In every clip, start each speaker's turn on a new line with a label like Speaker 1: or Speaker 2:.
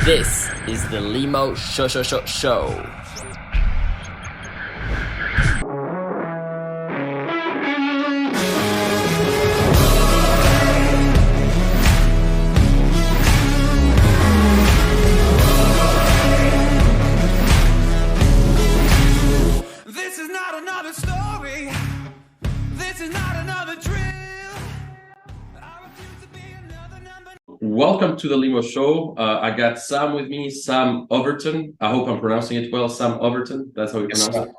Speaker 1: This is the Limo Show.
Speaker 2: This is not another story. This is not another drill. I refuse to be another number.
Speaker 3: Welcome to the Limo Show. I got Sam with me, Sam Overton. I hope I'm pronouncing it well. Sam Overton, that's how you pronounce it?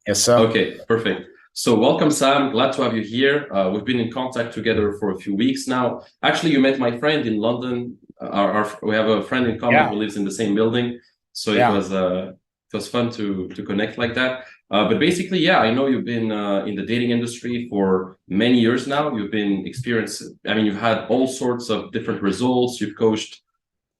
Speaker 4: Yes, sir.
Speaker 3: Okay, perfect. So welcome, Sam. Glad to have you here. We've been in contact together for a few weeks now. Actually, you met my friend in London. We have a friend in common who lives in the same building. So it was fun to connect like that. But basically, I know you've been in the dating industry for many years now. You've you've had all sorts of different results. You've coached,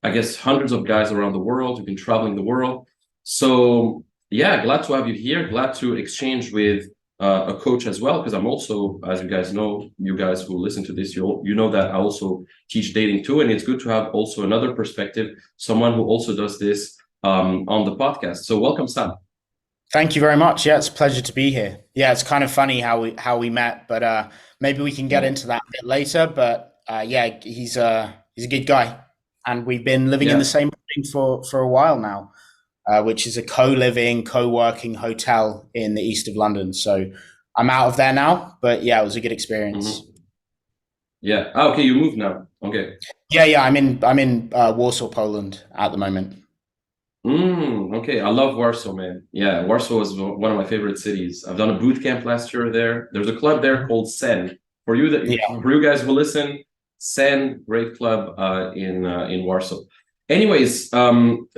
Speaker 3: I guess, hundreds of guys around the world. You've been traveling the world. So glad to have you here. Glad to exchange with a coach as well, because I'm also, as you guys know, you guys who listen to this, you know that I also teach dating too. And it's good to have also another perspective, someone who also does this on the podcast. So welcome, Sam.
Speaker 4: Thank you very much. Yeah, it's a pleasure to be here. Yeah, it's kind of funny how we met, but maybe we can get into that a bit later. But he's a good guy, and we've been living in the same building for a while now, which is a co-living, co-working hotel in the east of London. So I'm out of there now, but yeah, it was a good experience.
Speaker 3: Mm-hmm. Yeah. Okay, you moved now. Okay.
Speaker 4: Yeah. I'm in Warsaw, Poland at the moment.
Speaker 3: Okay, I love Warsaw, man. Yeah, Warsaw is one of my favorite cities. I've done a boot camp last year there. There's a club there called Sen. For you guys who listen, Sen, great club in Warsaw. Anyways, Sam,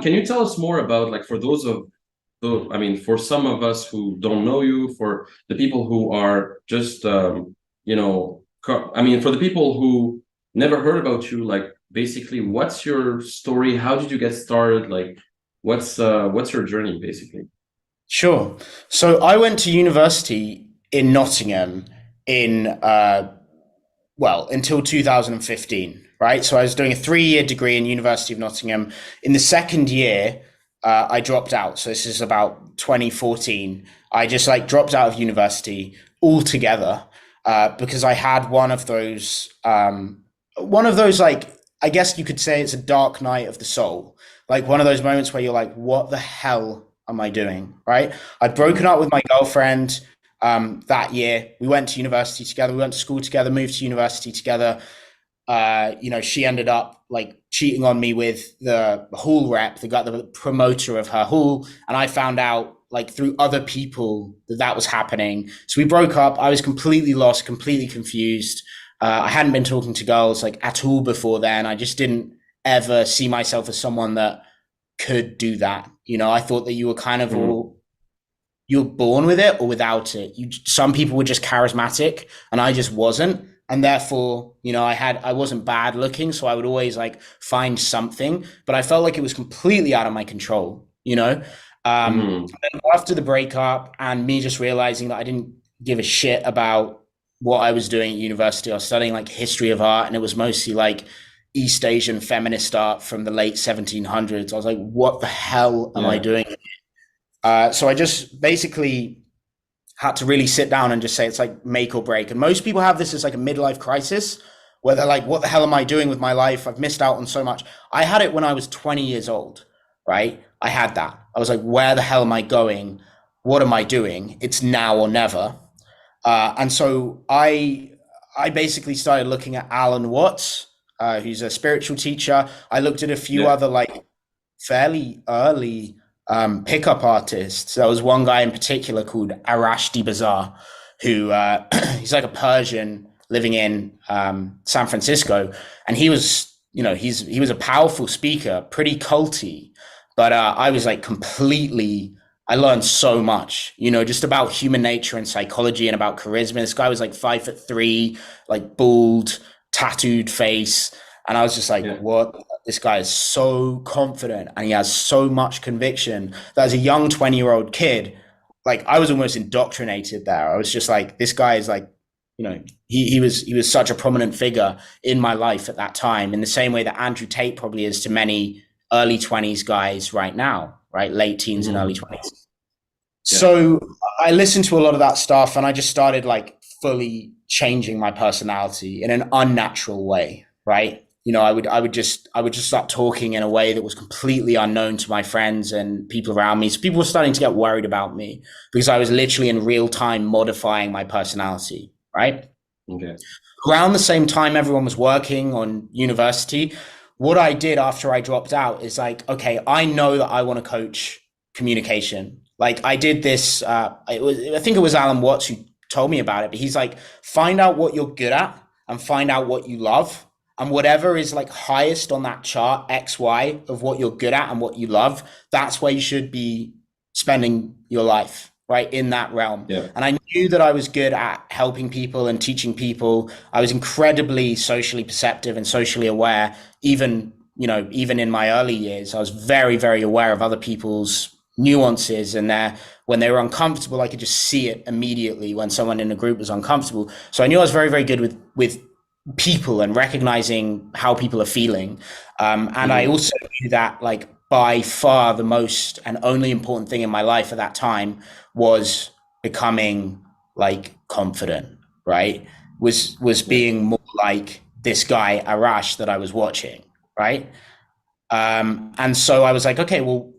Speaker 3: can you tell us more about, like, for for some of us who don't know you, for the people who are just for the people who never heard about you, like, basically, what's your story? How did you get started? Like, what's your journey, basically?
Speaker 4: Sure. So I went to university in Nottingham until 2015, right? So I was doing a 3-year degree in University of Nottingham. In the second year, I dropped out. So this is about 2014. I just dropped out of university altogether because I had one of those I guess you could say it's a dark night of the soul. Like one of those moments where you're like, what the hell am I doing? Right? I'd broken up with my girlfriend that year. We went to university together. We went to school together, moved to university together. She ended up cheating on me with the hall rep, the promoter of her hall. And I found out through other people that was happening. So we broke up. I was completely lost, completely confused. I hadn't been talking to girls at all before then. I just didn't ever see myself as someone that could do that. I thought that you were kind of you were born with it or without it. Some people were just charismatic and I just wasn't. And therefore, I wasn't bad looking. So I would always find something, but I felt like it was completely out of my control, And then after the breakup and me just realizing that I didn't give a shit about what I was doing at university, I was studying history of art, and it was mostly East Asian feminist art from the late 1700s. I was like, what the hell am I doing? So I just basically had to really sit down and just say it's make or break. And most people have this as a midlife crisis where they're like, what the hell am I doing with my life? I've missed out on so much. I had it when I was 20 years old, right? I had that. I was like, where the hell am I going? What am I doing? It's now or never. And so I basically started looking at Alan Watts, who's a spiritual teacher. I looked at a few other fairly early pickup artists. There was one guy in particular called Arashdi Bazar, who he's a Persian living in San Francisco, and he was he was a powerful speaker, pretty culty, but I was I learned so much, just about human nature and psychology and about charisma. This guy was 5'3", bald, tattooed face. And I was just what? This guy is so confident and he has so much conviction that as a young 20-year-old kid, I was almost indoctrinated there. I was just this guy is he was such a prominent figure in my life at that time, in the same way that Andrew Tate probably is to many early 20s guys right now, right? Late teens and early
Speaker 3: Mhm.
Speaker 4: 20s.
Speaker 3: Yeah.
Speaker 4: So I listened to a lot of that stuff and I just started like fully changing my personality in an unnatural way, right? You know, I would just start talking in a way that was completely unknown to my friends and people around me. So people were starting to get worried about me because I was literally in real time modifying my personality, right?
Speaker 3: Okay.
Speaker 4: Around the same time everyone was working on university, what I did after I dropped out is like, okay, I know that I want to coach communication. Like I did this, I think it was Alan Watts who told me about it, but he's like, find out what you're good at and find out what you love. And whatever is like highest on that chart, X, Y, of what you're good at and what you love, that's where you should be spending your life, right? In that realm.
Speaker 3: Yeah.
Speaker 4: And I knew that I was good at helping people and teaching people. I was incredibly socially perceptive and socially aware. Even, you know, even in my early years, I was very, very aware of other people's nuances and when they were uncomfortable, I could just see it immediately when someone in a group was uncomfortable. So I knew I was very, very good with people and recognizing how people are feeling. And I also knew that like by far the most and only important thing in my life at that time was becoming like confident, right? Was
Speaker 3: Yeah.
Speaker 4: being more like this guy Arash that I was watching, right? And so I was like, okay, well,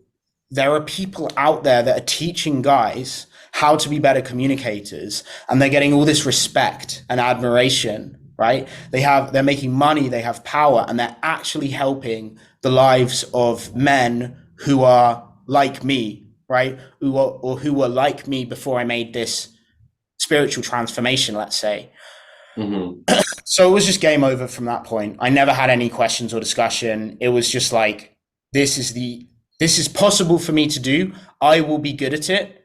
Speaker 4: there are people out there that are teaching guys how to be better communicators, and they're getting all this respect and admiration, right? They're making money, they have power, and they're actually helping the lives of men who are like me, right? Who were like me before I made this spiritual transformation, let's say.
Speaker 3: Hmm.
Speaker 4: So it was just game over from that point. I never had any questions or discussion. It was just like, this is this is possible for me to do. I will be good at it.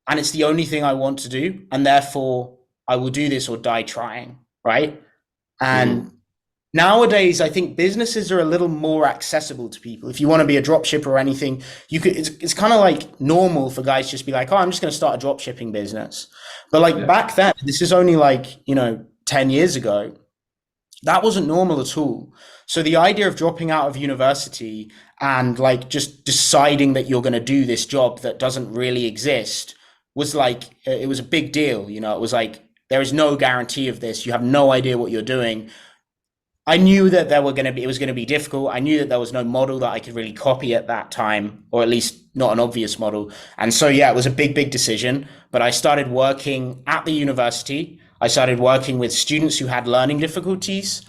Speaker 4: And it's the only thing I want to do. And therefore I will do this or die trying. Right.
Speaker 3: Hmm.
Speaker 4: And nowadays, I think businesses are a little more accessible to people. If you want to be a drop shipper or anything, you could. It's kind of like normal for guys to just be like, "Oh, I'm just going to start a drop shipping business." But like
Speaker 3: Yeah.
Speaker 4: back then, this is only like 10 years ago. That wasn't normal at all. So the idea of dropping out of university and like just deciding that you're going to do this job that doesn't really exist was like it was a big deal. You know, it was like there is no guarantee of this. You have no idea what you're doing. I knew that it was going to be difficult. I knew that there was no model that I could really copy at that time, or at least not an obvious model. And so, yeah, it was a big, big decision. But I started working at the university. I started working with students who had learning difficulties,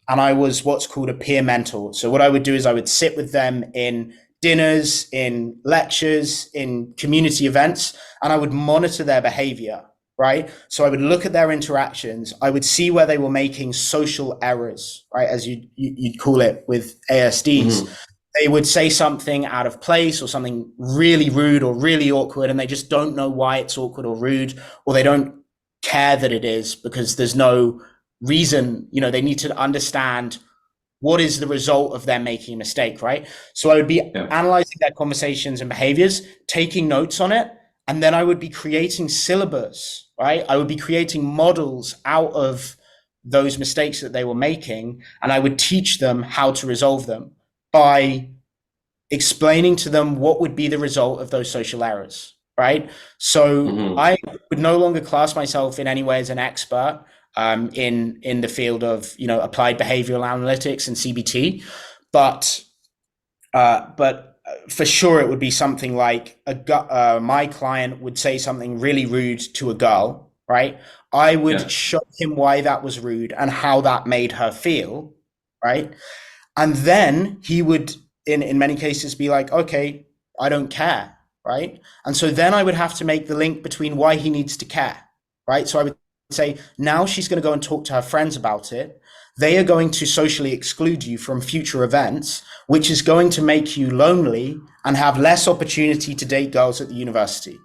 Speaker 4: and I was what's called a peer mentor. So what I would do is I would sit with them in dinners, in lectures, in community events, and I would monitor their behavior, right? So I would look at their interactions. I would see where they were making social errors, right? As you'd call it with ASDs.
Speaker 3: Hmm.
Speaker 4: They would say something out of place or something really rude or really awkward, and they just don't know why it's awkward or rude, or they don't care that it is because there's no reason. They need to understand what is the result of them making a mistake, right? So I would be
Speaker 3: Yeah.
Speaker 4: analyzing their conversations and behaviors, taking notes on it, and then I would be creating syllabus, right? I would be creating models out of those mistakes that they were making, and I would teach them how to resolve them by explaining to them what would be the result of those social errors, right? So
Speaker 3: Hmm.
Speaker 4: I would no longer class myself in any way as an expert in the field of applied behavioral analytics and CBT, but for sure it would be something like my client would say something really rude to a girl, right? I would
Speaker 3: Yeah.
Speaker 4: show him why that was rude and how that made her feel, right? And then he would, in many cases, be like, okay, I don't care, right? And so then I would have to make the link between why he needs to care, right? So I would say, now she's going to go and talk to her friends about it. They are going to socially exclude you from future events, which is going to make you lonely and have less opportunity to date girls at the university,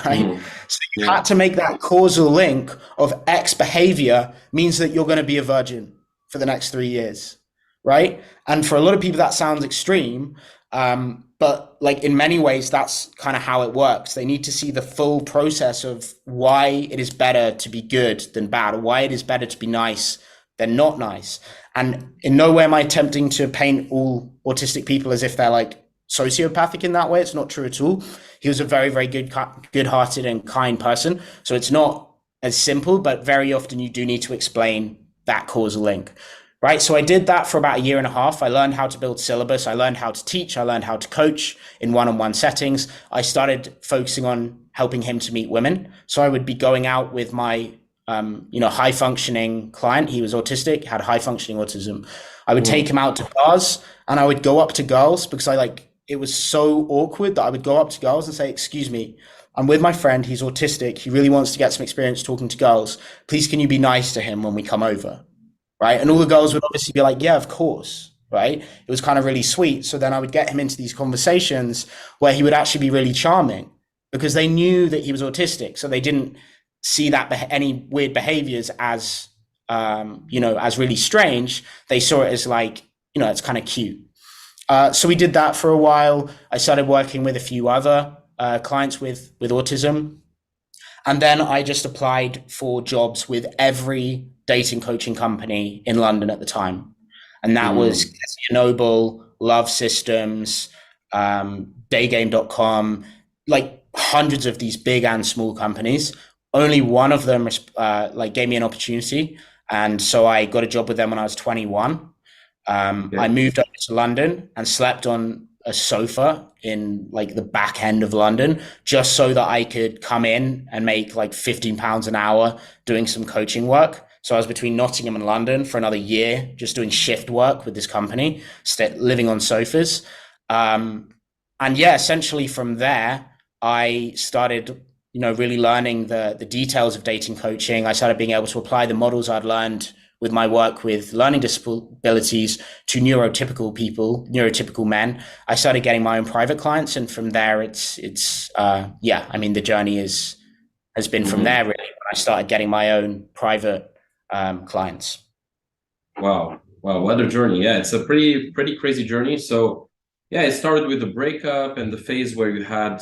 Speaker 4: right?
Speaker 3: Hmm.
Speaker 4: So you
Speaker 3: Yeah.
Speaker 4: had to make that causal link of X behavior means that you're going to be a virgin for the next 3 years, right? And for a lot of people, that sounds extreme. But like in many ways, that's kind of how it works. They need to see the full process of why it is better to be good than bad, or why it is better to be nice They're not nice. And in no way am I attempting to paint all autistic people as if they're like sociopathic in that way. It's not true at all. He was a very, very good-hearted and kind person. So it's not as simple, but very often you do need to explain that causal link, right? So I did that for about a year and a half. I learned how to build syllabus. I learned how to teach. I learned how to coach in one-on-one settings. I started focusing on helping him to meet women. So I would be going out with my high functioning client. He was autistic, had high functioning autism. I would take him out to bars and I would go up to girls because it was so awkward that I would go up to girls and say, excuse me, I'm with my friend. He's autistic. He really wants to get some experience talking to girls. Please, can you be nice to him when we come over? Right. And all the girls would obviously be like, yeah, of course. Right. It was kind of really sweet. So then I would get him into these conversations where he would actually be really charming because they knew that he was autistic. So they didn't see that any weird behaviors as, as really strange. They saw it as like, it's kind of cute. So we did that for a while. I started working with a few other clients with autism. And then I just applied for jobs with every dating coaching company in London at the time. And that was Noble, Love Systems, daygame.com, like hundreds of these big and small companies. Only one of them gave me an opportunity. And so I got a job with them when I was 21. I moved up to London and slept on a sofa in like the back end of London just so that I could come in and make like £15 an hour doing some coaching work. So I was between Nottingham and London for another year, just doing shift work with this company, living on sofas. Essentially from there, I started, really learning the details of dating coaching. I started being able to apply the models I'd learned with my work with learning disabilities to neurotypical people, neurotypical men. I started getting my own private clients. And from there, the journey has been from there really, when I started getting my own private clients.
Speaker 3: Wow, what a journey. Yeah, it's a pretty crazy journey. So yeah, it started with the breakup and the phase where you had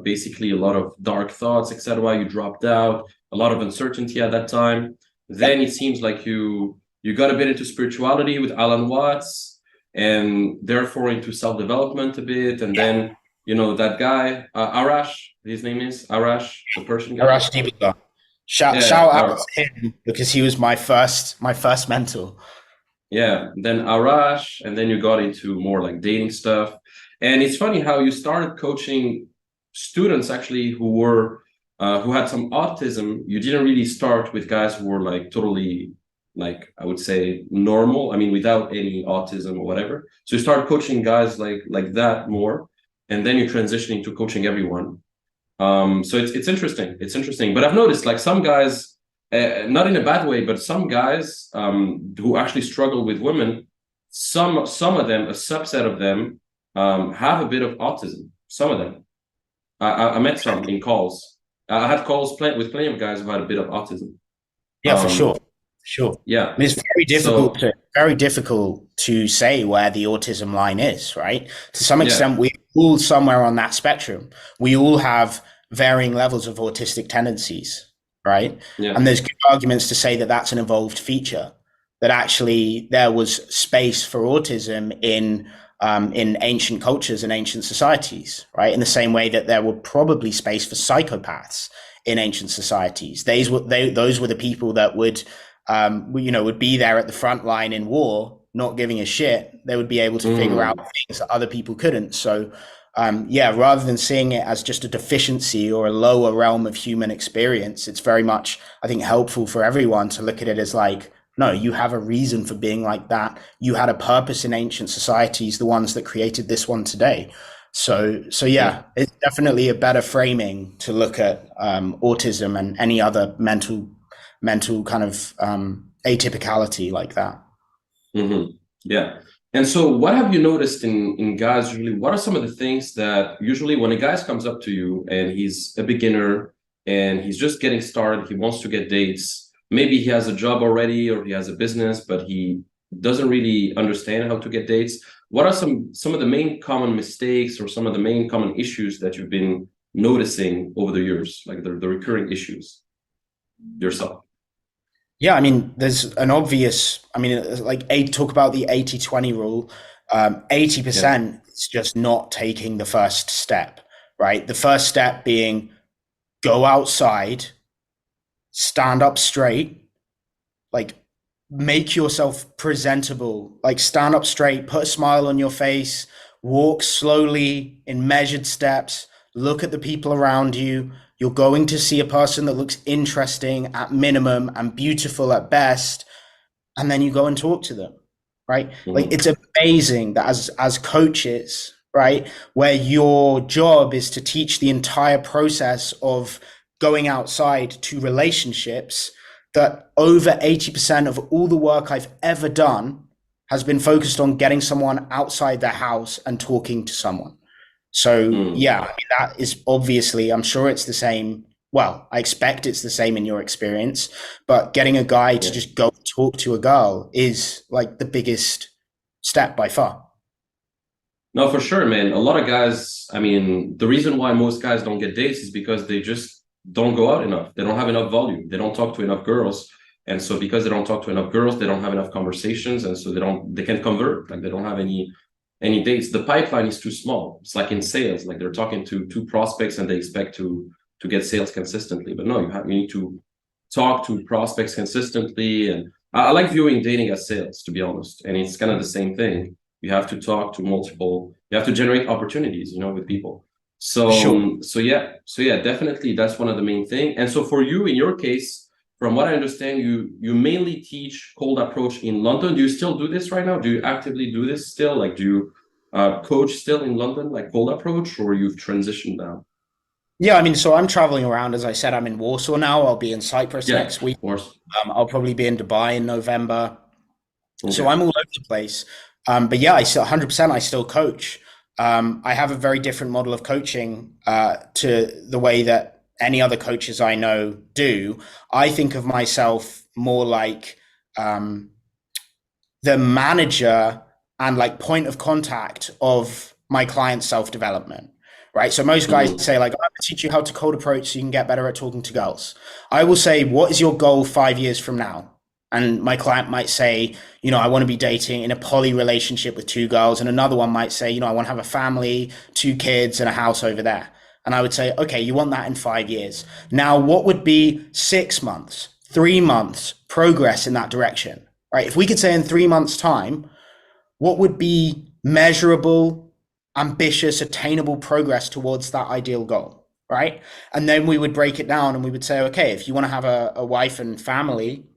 Speaker 3: basically a lot of dark thoughts, etc. You dropped out, a lot of uncertainty at that time. Then it seems like you got a bit into spirituality with Alan Watts and therefore into self-development a bit. And then, that guy, Arash, his name is Arash, the Persian guy.
Speaker 4: Arash Deepika. Shout out to him because he was my first mentor.
Speaker 3: Yeah, then Arash, and then you got into more like dating stuff. And it's funny how you started coaching students actually who had some autism. You didn't really start with guys who were like totally, like I would say, normal. I mean, without any autism or whatever. So you start coaching guys like that more, and then you transition into coaching everyone. So it's interesting. It's interesting. But I've noticed like some guys, not in a bad way, but some guys who actually struggle with women, some of them, a subset of them, have a bit of autism. Some of them. I met some in calls. I had calls with plenty of guys who had a bit of autism.
Speaker 4: Yeah, for sure. Yeah, I mean, it's very difficult to say where the autism line is, right? To some extent, we're all somewhere on that spectrum. We all have varying levels of autistic tendencies, right? Yeah. And there's good arguments to say that that's an evolved feature, that actually there was space for autism in ancient cultures and ancient societies, right? In the same way that there were probably space for psychopaths in ancient societies. Those were the people that would be there at the front line in war, not giving a shit. They would be able to figure out things that other people couldn't. So, rather than seeing it as just a deficiency or a lower realm of human experience, it's very much, I think, helpful for everyone to look at it as like, no, you have a reason for being like that. You had a purpose in ancient societies, the ones that created this one today. So it's definitely a better framing to look at autism and any other mental kind of atypicality like that.
Speaker 3: Mm-hmm. Yeah. And so what have you noticed in guys usually? What are some of the things that usually when a guy comes up to you and he's a beginner and he's just getting started, he wants to get dates, maybe he has a job already or he has a business, but he doesn't really understand how to get dates. What are some of the main common mistakes or some of the main common issues that you've been noticing over the years, like the recurring issues yourself?
Speaker 4: Yeah, I mean, there's an obvious, I mean, like eight, talk about the 80-20 rule.
Speaker 3: Yeah.
Speaker 4: 80% is just not taking the first step, right? The first step being go outside, stand up straight, like make yourself presentable, like stand up straight, put a smile on your face, walk slowly in measured steps, look at the people around you. You're going to see a person that looks interesting at minimum and beautiful at best, and then you go and talk to them, right? Like
Speaker 3: Mhm.
Speaker 4: it's amazing that as coaches, right, where your job is to teach the entire process of going outside to relationships, that over 80% of all the work I've ever done has been focused on getting someone outside their house and talking to someone. So
Speaker 3: Mm.
Speaker 4: yeah, I mean that is obviously, I'm sure it's the same. Well, I expect it's the same in your experience, but getting a guy to
Speaker 3: Yeah.
Speaker 4: just go talk to a girl is like the biggest step by far.
Speaker 3: No, for sure, man. A lot of guys, I mean, the reason why most guys don't get dates is because they just don't go out enough. They don't have enough volume. They don't talk to enough girls. And so because they don't talk to enough girls, they don't have enough conversations. And so they can't convert. Like they don't have any dates. The pipeline is too small. It's like in sales, like they're talking to two prospects and they expect to get sales consistently. But no, you need to talk to prospects consistently. And I like viewing dating as sales, to be honest. And it's kind of the same thing. You have to talk to multiple, you have to generate opportunities, with people.
Speaker 4: For
Speaker 3: So
Speaker 4: sure.
Speaker 3: so yeah, definitely that's one of the main thing. And so for you, in your case, from what I understand, you mainly teach cold approach in London. Do you still do this right now? Do you actively do this still? Like, do you coach still in London, like cold approach, or you've transitioned now?
Speaker 4: Yeah, I mean, so I'm traveling around. As I said, I'm in Warsaw now. I'll be in Cyprus
Speaker 3: Yeah,
Speaker 4: next week.
Speaker 3: of course.
Speaker 4: I'll probably be in Dubai in November. So
Speaker 3: Okay.
Speaker 4: I'm all over the place. But yeah, I still 100% I still coach. I have a very different model of coaching to the way that any other coaches I know do. I think of myself more like um, the manager and like point of contact of my client's self development. Right. So most guys
Speaker 3: Hmm.
Speaker 4: say, like, I'm going to teach you how to cold approach so you can get better at talking to girls. I will say, what is your goal 5 years from now? And my client might say, I want to be dating in a poly relationship with two girls. And another one might say, I want to have a family, two kids, and a house over there. And I would say, okay, you want that in 5 years. Now, what would be 6 months, 3 months progress in that direction? Right? If we could say in 3 months' time, what would be measurable, ambitious, attainable progress towards that ideal goal? Right? And then we would break it down and we would say, okay, if you want to have a wife and family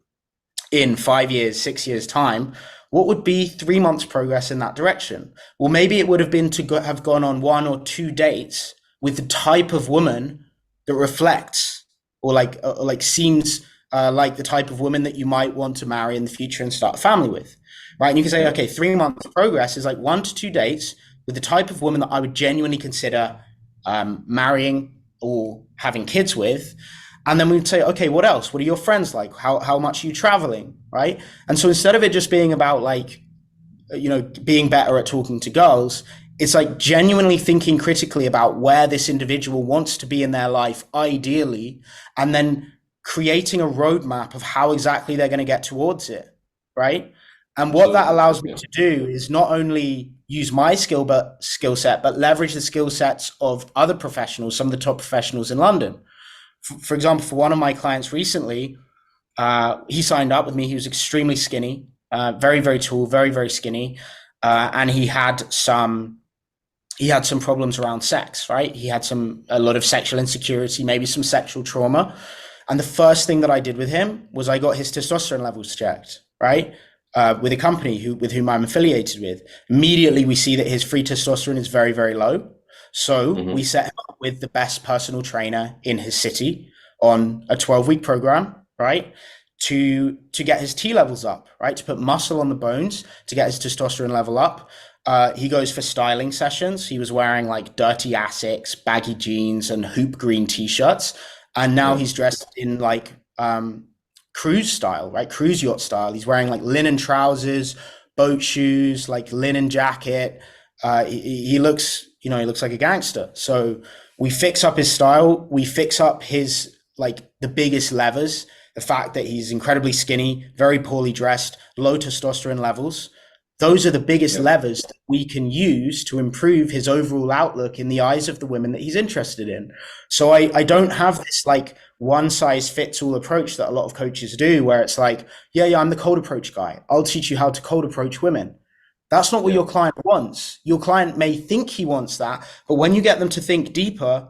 Speaker 4: in 5 years, 6 years' time, what would be 3 months progress in that direction? Well, maybe it would have been to have gone on one or two dates with the type of woman that reflects or like seems like the type of woman that you might want to marry in the future and start a family with, right? And you can say,
Speaker 3: Yeah.
Speaker 4: okay, 3 months progress is like 1 to 2 dates with the type of woman that I would genuinely consider marrying or having kids with. And then we'd say, okay, what else? What are your friends like? How much are you traveling? Right. And so instead of it just being about like, being better at talking to girls, it's like genuinely thinking critically about where this individual wants to be in their life, ideally, and then creating a roadmap of how exactly they're going to get towards it. Right. And what that
Speaker 3: Absolutely.
Speaker 4: allows me
Speaker 3: Yeah.
Speaker 4: to do is not only use my skill set, but leverage the skill sets of other professionals, some of the top professionals in London. For example, for one of my clients recently, he signed up with me. He was extremely skinny, very, very tall, very, very skinny, and he had some problems around sex. Right, he had a lot of sexual insecurity, maybe some sexual trauma. And the first thing that I did with him was I got his testosterone levels checked. Right. With a company with whom I'm affiliated with, immediately we see that his free testosterone is very, very low. So we
Speaker 3: Hmm.
Speaker 4: set him up with the best personal trainer in his city on a 12-week program, right? To get his T levels up, right? To put muscle on the bones, to get his testosterone level up. He goes for styling sessions. He was wearing like dirty Asics, baggy jeans, and hoop green t-shirts, and now
Speaker 3: Yeah.
Speaker 4: he's dressed in like cruise style, right? Cruise yacht style. He's wearing like linen trousers, boat shoes, like linen jacket. He looks, he looks like a gangster. So we fix up his style. We fix up his like the biggest levers the fact that he's incredibly skinny, very poorly dressed, low testosterone levels. Those are the biggest levers that we can use to improve his overall outlook in the eyes of the women that he's interested in. So I don't have this like one size fits all approach that a lot of coaches do, where it's like, yeah, I'm the cold approach guy. I'll teach you how to cold approach women. That's not what your client wants. Your client may think he wants that, but when you get them to think deeper,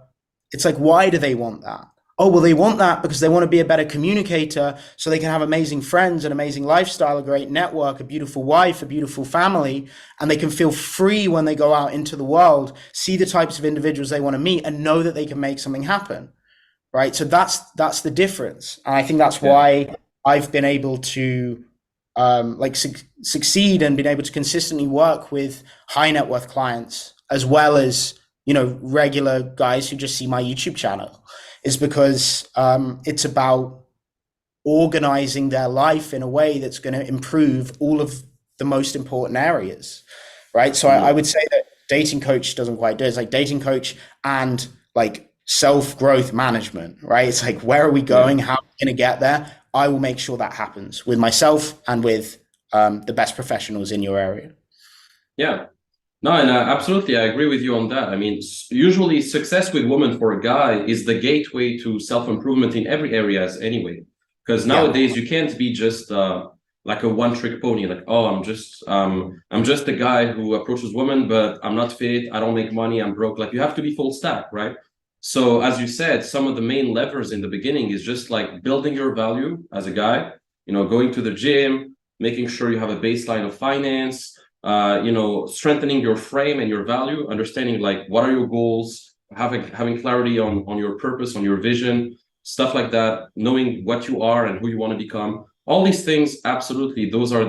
Speaker 4: it's like, why do they want that? Oh, well, they want that because they want to be a better communicator so they can have amazing friends, an amazing lifestyle, a great network, a beautiful wife, a beautiful family, and they can feel free when they go out into the world, see the types of individuals they want to meet, and know that they can make something happen, right? So that's the difference. And I think that's why I've been able to succeed and been able to consistently work with high net worth clients, as well as, regular guys who just see my YouTube channel, is because it's about organizing their life in a way that's going to improve all of the most important areas, right? So I would say that dating coach doesn't quite do it. It's like dating coach and like self-growth management, right? It's like, where are we going? How are we going to get there? I will make sure that happens with myself and with the best professionals in your area.
Speaker 3: Yeah. No, and absolutely, I agree with you on that. I mean, usually success with women for a guy is the gateway to self-improvement in every areas anyway. Because nowadays you can't be just like a one-trick pony, like, oh, I'm just a guy who approaches women, but I'm not fit, I don't make money, I'm broke. Like, you have to be full stack, right? So as you said, some of the main levers in the beginning is just like building your value as a guy, going to the gym, making sure you have a baseline of finance, strengthening your frame and your value, understanding like what are your goals, having clarity on your purpose, on your vision, stuff like that, knowing what you are and who you want to become. All these things, absolutely, those are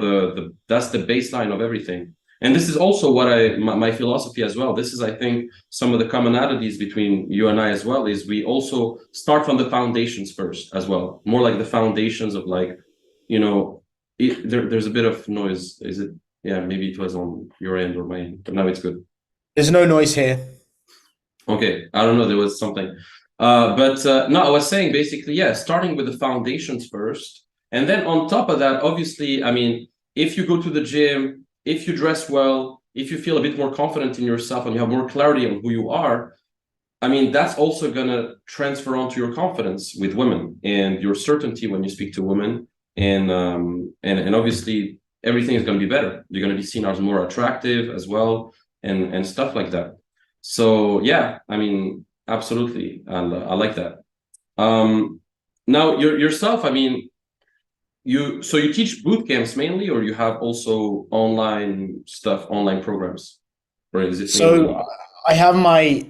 Speaker 3: that's the baseline of everything. And this is also what my philosophy as well. This is, I think, some of the commonalities between you and I as well, is we also start from the foundations first as well. More like the foundations of like, there's a bit of noise. Is it? Yeah, maybe it was on your end or my end, but now it's good.
Speaker 4: There's no noise here.
Speaker 3: Okay, I don't know, there was something. But no, I was saying basically, starting with the foundations first. And then on top of that, obviously, I mean, if you go to the gym, if you dress well, if you feel a bit more confident in yourself and you have more clarity on who you are, I mean, that's also going to transfer onto your confidence with women and your certainty when you speak to women. And obviously, everything is going to be better. You're going to be seen as more attractive as well, and stuff like that. So yeah, I mean, absolutely, and I like that. Now yourself, I mean, you teach boot camps mainly, or you have also online stuff, online programs, or is it?
Speaker 4: So I have my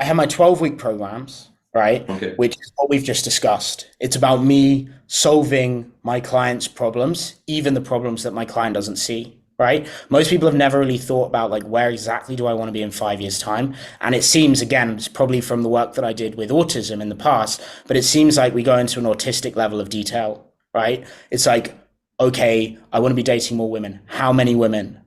Speaker 4: 12-week programs, right?
Speaker 3: Okay.
Speaker 4: Which is what we've just discussed. It's about me solving my client's problems, even the problems that my client doesn't see, right? Most people have never really thought about like, where exactly do I want to be in 5 years' time? And it seems, again, it's probably from the work that I did with autism in the past, but it seems like we go into an autistic level of detail, right? It's like, okay, I want to be dating more women. How many women,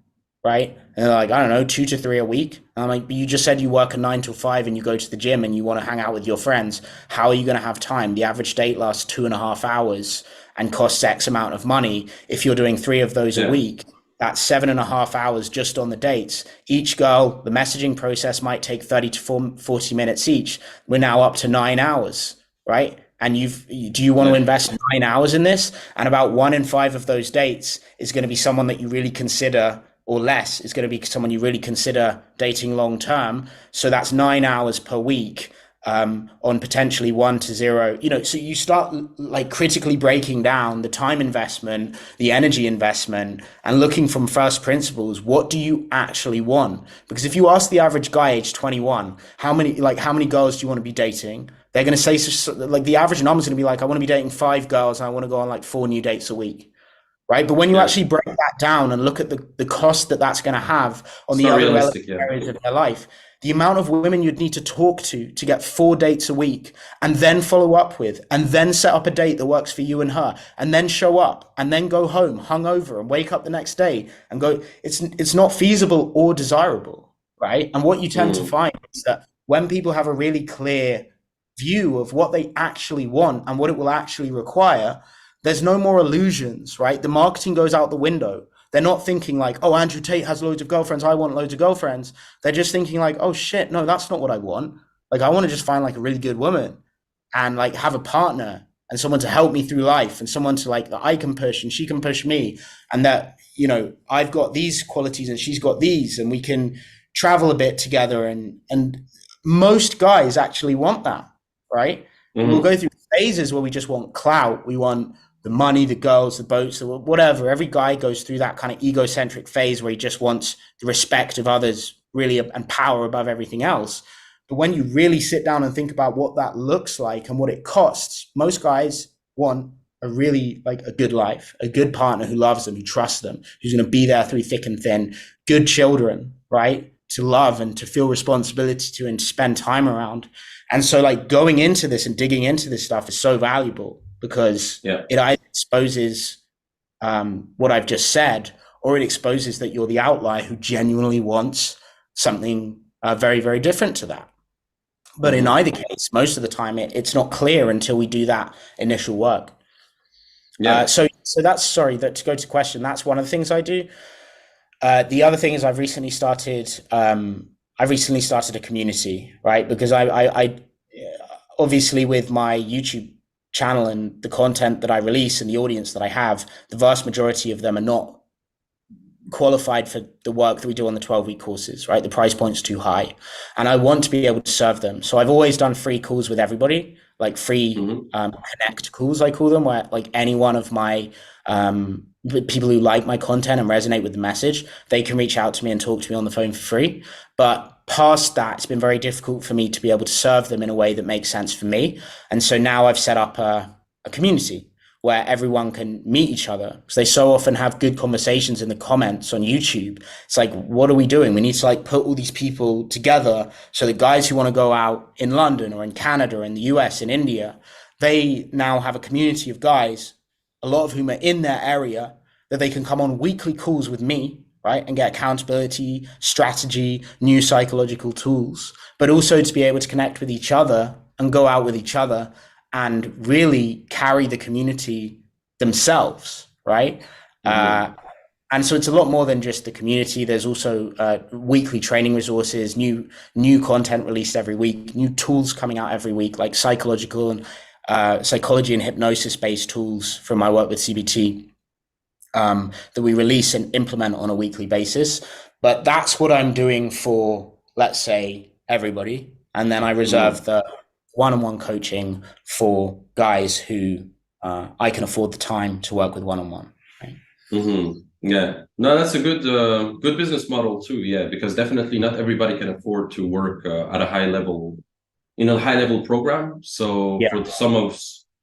Speaker 4: right? And they're like, I don't know, 2 to 3 a week. And I'm like, but you just said you work a 9 to 5 and you go to the gym and you want to hang out with your friends. How are you going to have time? The average date lasts 2.5 hours and costs X amount of money. If you're doing 3 of those a week, that's 7.5 hours just on the dates. Each girl, the messaging process might take 30 to 40 minutes each. We're now up to 9 hours, right? And do you want to invest 9 hours in this? And about 1 in 5 of those dates is going to be someone that you really consider, or less is going to be someone you really consider dating long term. So that's 9 hours per week on potentially 1 to 0. So you start like critically breaking down the time investment, the energy investment, and looking from first principles. What do you actually want? Because if you ask the average guy age 21, how many girls do you want to be dating? They're going to say, like, the average number is going to be like, I want to be dating 5 girls and I want to go on like 4 new dates a week. Right. But when you actually break that down and look at the cost that's going to have on the other relevant areas of their life, the amount of women you'd need to talk to get 4 dates a week and then follow up with, and then set up a date that works for you and her, and then show up and then go home hungover and wake up the next day and go, it's not feasible or desirable. Right. And what you tend to find is that when people have a really clear view of what they actually want and what it will actually require, there's no more illusions, right? The marketing goes out the window. They're not thinking like, oh, Andrew Tate has loads of girlfriends, I want loads of girlfriends. They're just thinking like, oh shit, no, that's not what I want. Like, I want to just find like a really good woman and like have a partner and someone to help me through life and someone to like that I can push and she can push me, and that, you know, I've got these qualities and she's got these, and we can travel a bit together. And most guys actually want that, right? We'll go through phases where we just want clout, we want the money, the girls, the boats, whatever. Every guy goes through that kind of egocentric phase where he just wants the respect of others, really, and power above everything else. But when you really sit down and think about what that looks like and what it costs, most guys want a really like a good life, a good partner who loves them, who trusts them, who's going to be there through thick and thin, good children, right? To love and to feel responsibility to and to spend time around. And so like going into this and digging into this stuff is so valuable because it either exposes what I've just said, or it exposes that you're the outlier who genuinely wants something very, very different to that. But in either case, most of the time, it's not clear until we do that initial work. So that's, sorry, that to go to question, that's one of the things I do. The other thing is I've recently started a community, right? Because I obviously with my YouTube channel and the content that I release and the audience that I have, the vast majority of them are not qualified for the work that we do on the 12-week courses, right? The price point's too high and I want to be able to serve them. So I've always done free calls with everybody, like free connect calls, I call them, where like any one of my people who like my content and resonate with the message, they can reach out to me and talk to me on the phone for free. But past that, it's been very difficult for me to be able to serve them in a way that makes sense for me. And so now I've set up a community where everyone can meet each other, because they so often have good conversations in the comments on YouTube. It's like, what are we doing? We need to like put all these people together so that guys who want to go out in London or in Canada or in the US, in India, they now have a community of guys, a lot of whom are in their area, that they can come on weekly calls with me, right? And get accountability, strategy, new psychological tools, but also to be able to connect with each other and go out with each other and really carry the community themselves, right? And so it's a lot more than just the community. There's also weekly training resources, new content released every week, new tools coming out every week, like psychological and psychology and hypnosis-based tools from my work with CBT that we release and implement on a weekly basis. But that's what I'm doing for, let's say, everybody. And then I reserve the one-on-one coaching for guys who I can afford the time to work with one-on-one. Right?
Speaker 3: Yeah, no, that's a good business model too. Yeah, because definitely not everybody can afford to work at a high level, in a high level program. So for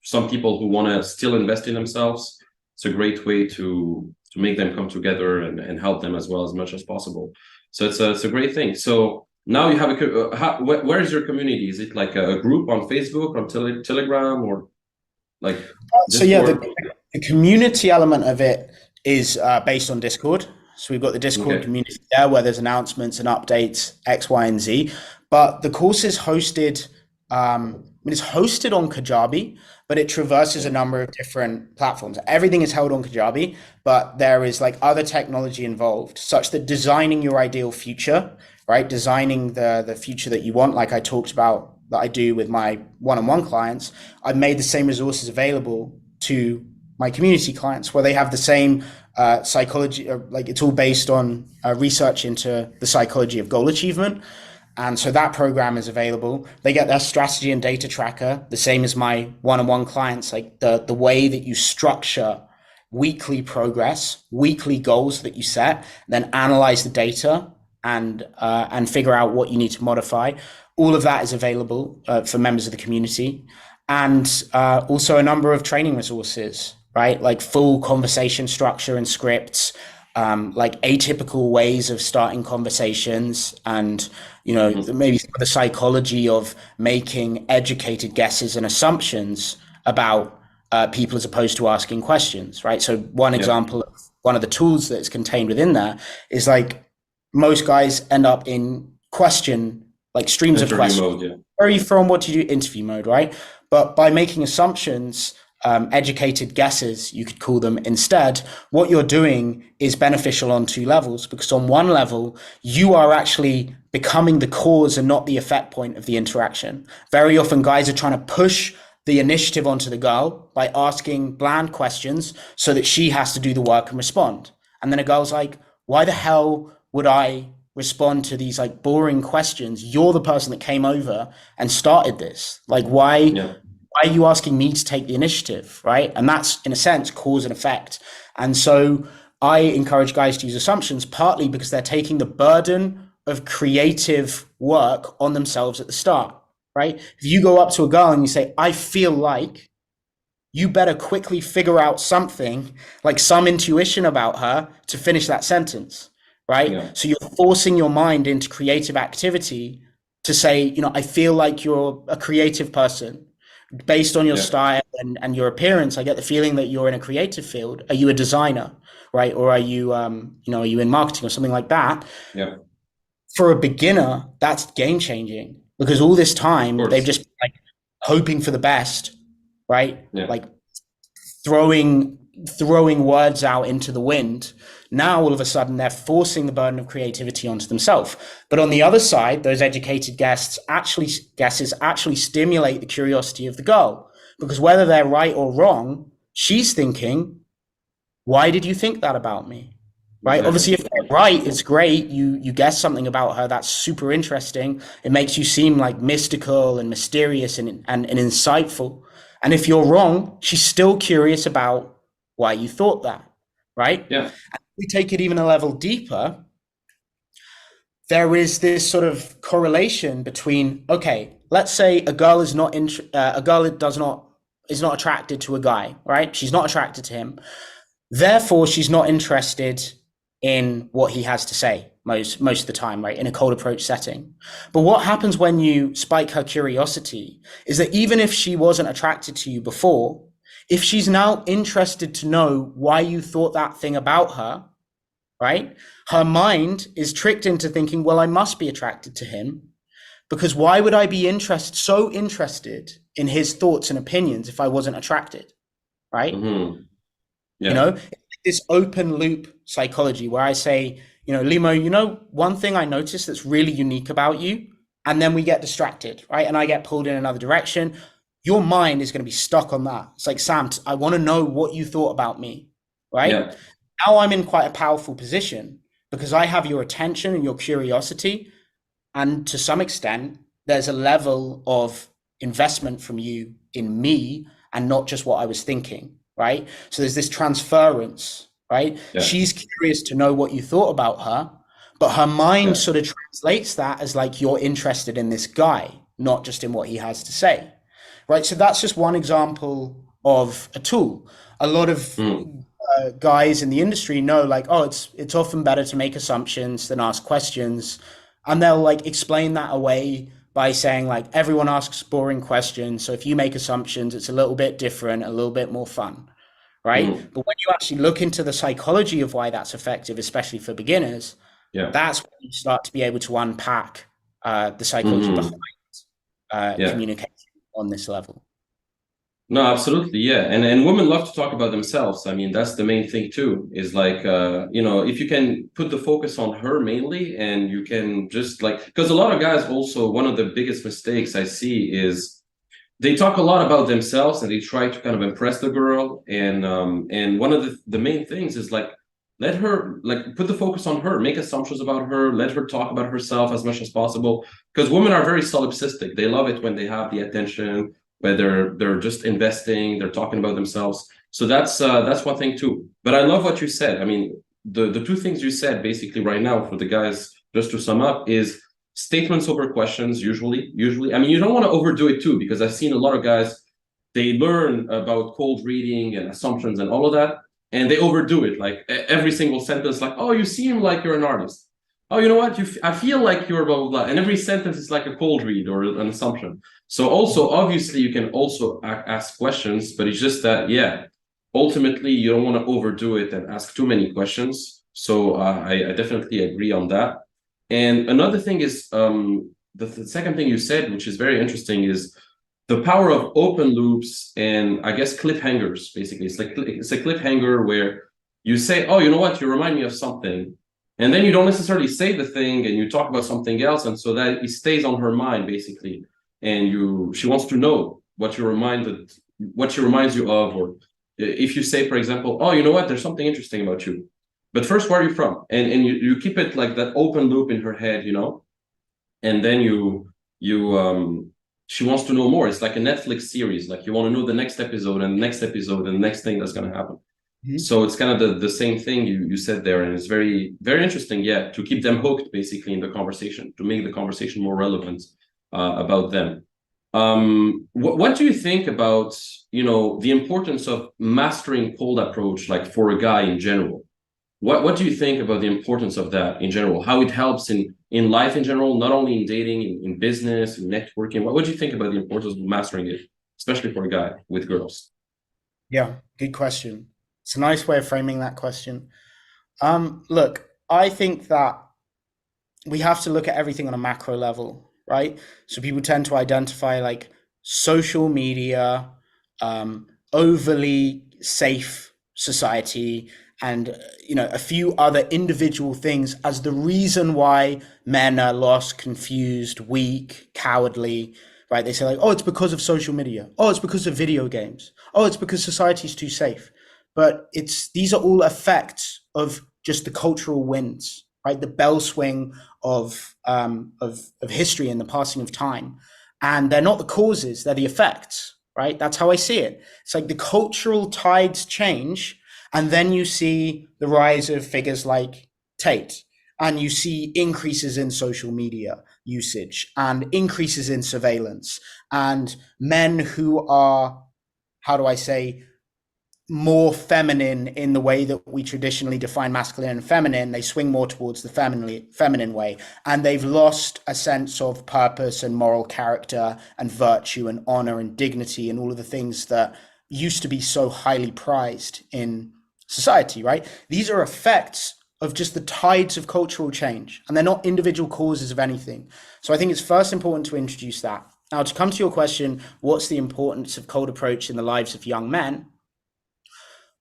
Speaker 3: some people who want to still invest in themselves, it's a great way to make them come together and help them as well as much as possible. So it's a great thing. So now you have where is your community? Is it like a group on Facebook, on Telegram, or like Discord?
Speaker 4: So yeah, the community element of it is based on Discord. So we've got the Discord community there where there's announcements and updates, X, Y, and Z. But the course is hosted, it's hosted on Kajabi, but it traverses a number of different platforms. Everything is held on Kajabi, but there is like other technology involved, such that designing your ideal future, right? Designing the future that you want, like I talked about, that I do with my one-on-one clients. I've made the same resources available to my community clients, where they have the same psychology, like it's all based on research into the psychology of goal achievement. And so that program is available. They get their strategy and data tracker, the same as my one-on-one clients, like the way that you structure weekly progress, weekly goals that you set, then analyze the data and figure out what you need to modify. All of that is available for members of the community. And also a number of training resources, right? Like full conversation structure and scripts, like atypical ways of starting conversations, and maybe the psychology of making educated guesses and assumptions about people as opposed to asking questions, right? So one example of one of the tools that's contained within there is like most guys end up in question like streams of
Speaker 3: Interview
Speaker 4: questions.
Speaker 3: mode, yeah.
Speaker 4: Where are you from? What do you do? Interview mode, right? But by making assumptions, educated guesses, you could call them instead, what you're doing is beneficial on two levels, because on one level, you are actually becoming the cause and not the effect point of the interaction. Very often, guys are trying to push the initiative onto the girl by asking bland questions so that she has to do the work and respond. And then a girl's like, why the hell would I respond to these like boring questions? You're the person that came over and started this. Like, why are you asking me to take the initiative, right? And that's, in a sense, cause and effect. And so I encourage guys to use assumptions, partly because they're taking the burden of creative work on themselves at the start, right? If you go up to a girl and you say, I feel like, you better quickly figure out something, like some intuition about her, to finish that sentence, right? Yeah. So you're forcing your mind into creative activity to say, you know, I feel like you're a creative person. Based on your style and your appearance, I get the feeling that you're in a creative field. Are you a designer, right? Or are you, you know, are you in marketing or something like that?
Speaker 3: Yeah.
Speaker 4: For a beginner, that's game changing, because all this time they've just been like hoping for the best, right? Yeah. Like throwing words out into the wind. Now, all of a sudden, they're forcing the burden of creativity onto themselves. But on the other side, those educated guesses actually stimulate the curiosity of the girl, because whether they're right or wrong, she's thinking, why did you think that about me? Right? Exactly. Obviously, if they're right, it's great. You guess something about her that's super interesting. It makes you seem like mystical and mysterious and insightful. And if you're wrong, she's still curious about why you thought that, right? Yeah. And if we take it even a level deeper, there is this sort of correlation between, okay, let's say a girl is not attracted to a guy, right? She's not attracted to him. Therefore, she's not interested in what he has to say most of the time, right? In a cold approach setting. But what happens when you spike her curiosity is that even if she wasn't attracted to you before, if she's now interested to know why you thought that thing about her, right? Her mind is tricked into thinking, well, I must be attracted to him, because why would I be so interested in his thoughts and opinions if I wasn't attracted, right? Mm-hmm. Yeah. You know, this open loop psychology where I say, you know, Limo, you know, one thing I noticed that's really unique about you, and then we get distracted, right? And I get pulled in another direction. Your mind is going to be stuck on that. It's like, Sam, I want to know what you thought about me, right? Yeah. Now I'm in quite a powerful position because I have your attention and your curiosity. And to some extent, there's a level of investment from you in me and not just what I was thinking, right? So there's this transference, right? Yeah. She's curious to know what you thought about her, but her mind sort of translates that as like, you're interested in this guy, not just in what he has to say, right? So that's just one example of a tool. A lot of guys in the industry know, like, oh, it's often better to make assumptions than ask questions. And they'll like explain that away by saying like, everyone asks boring questions. So if you make assumptions, it's a little bit different, a little bit more fun, right? But when you actually look into the psychology of why that's effective, especially for beginners, that's when you start to be able to unpack the psychology behind communication on this level.
Speaker 3: No, absolutely. Yeah. And women love to talk about themselves. I mean, that's the main thing too, is like, you know, if you can put the focus on her mainly, and you can just like, because a lot of guys also, one of the biggest mistakes I see is they talk a lot about themselves and they try to kind of impress the girl. And one of the main things is like, let her, like, put the focus on her, make assumptions about her, let her talk about herself as much as possible. Because women are very solipsistic. They love it when they have the attention, whether they're just investing, they're talking about themselves. So that's one thing too. But I love what you said. I mean, the two things you said basically right now for the guys, just to sum up, is statements over questions. Usually, I mean, you don't want to overdo it too, because I've seen a lot of guys, they learn about cold reading and assumptions and all of that, and they overdo it. Like every single sentence, like, oh, you seem like you're an artist. Oh, you know what? I feel like you're blah, blah, blah. And every sentence is like a cold read or an assumption. So also, obviously, you can also ask questions, but it's just that, ultimately, you don't want to overdo it and ask too many questions. So I definitely agree on that. And another thing is the second thing you said, which is very interesting, is the power of open loops and I guess cliffhangers. Basically, it's a cliffhanger where you say, "Oh, you know what? You remind me of something," and then you don't necessarily say the thing, and you talk about something else, and so that it stays on her mind basically, and she wants to know what she reminds you of, or if you say, for example, "Oh, you know what? There's something interesting about you," but first, where are you from? And you keep it like that open loop in her head, and then she wants to know more. It's like a Netflix series. Like you want to know the next episode and the next episode and the next thing that's going to happen. Mm-hmm. So it's kind of the same thing you said there, and it's very, very interesting. Yeah, to keep them hooked basically in the conversation, to make the conversation more relevant about them. What do you think about the importance of mastering cold approach, like for a guy in general? What do you think about the importance of that in general? How it helps in life in general, not only in dating, in business, in networking? What do you think about the importance of mastering it, especially for a guy with girls?
Speaker 4: Yeah, good question. It's a nice way of framing that question. Look, I think that we have to look at everything on a macro level, right? So people tend to identify like social media, overly safe society, and a few other individual things as the reason why men are lost, confused, weak, cowardly, right? They say like, oh, it's because of social media. Oh, it's because of video games. Oh, it's because society's too safe. But these are all effects of just the cultural winds, right? The bell swing of history and the passing of time. And they're not the causes, they're the effects, right? That's how I see it. It's like the cultural tides change, and then you see the rise of figures like Tate, and you see increases in social media usage and increases in surveillance, and men who are, how do I say, more feminine in the way that we traditionally define masculine and feminine, they swing more towards the feminine way, and they've lost a sense of purpose and moral character and virtue and honor and dignity and all of the things that used to be so highly prized in society, right? These are effects of just the tides of cultural change, and they're not individual causes of anything. So I think it's first important to introduce that. Now, to come to your question, what's the importance of cold approach in the lives of young men?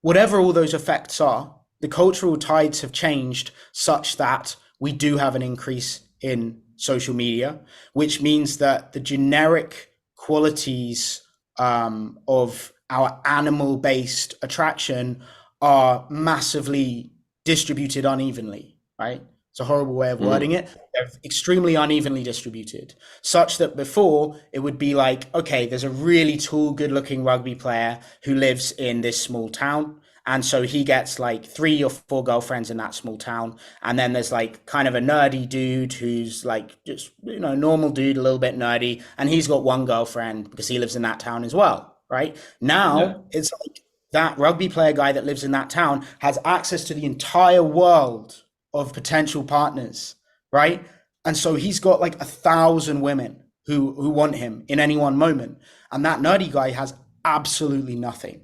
Speaker 4: Whatever all those effects are, the cultural tides have changed such that we do have an increase in social media, which means that the generic qualities of our animal-based attraction are massively distributed unevenly, right? It's a horrible way of wording it. They're extremely unevenly distributed, such that before it would be like, okay, there's a really tall, good-looking rugby player who lives in this small town, and so he gets like 3 or 4 girlfriends in that small town. And then there's like kind of a nerdy dude who's like just, normal dude, a little bit nerdy, and he's got 1 girlfriend because he lives in that town as well, right? Now it's like that rugby player guy that lives in that town has access to the entire world of potential partners, right? And so he's got like 1,000 women who want him in any one moment. And that nerdy guy has absolutely nothing,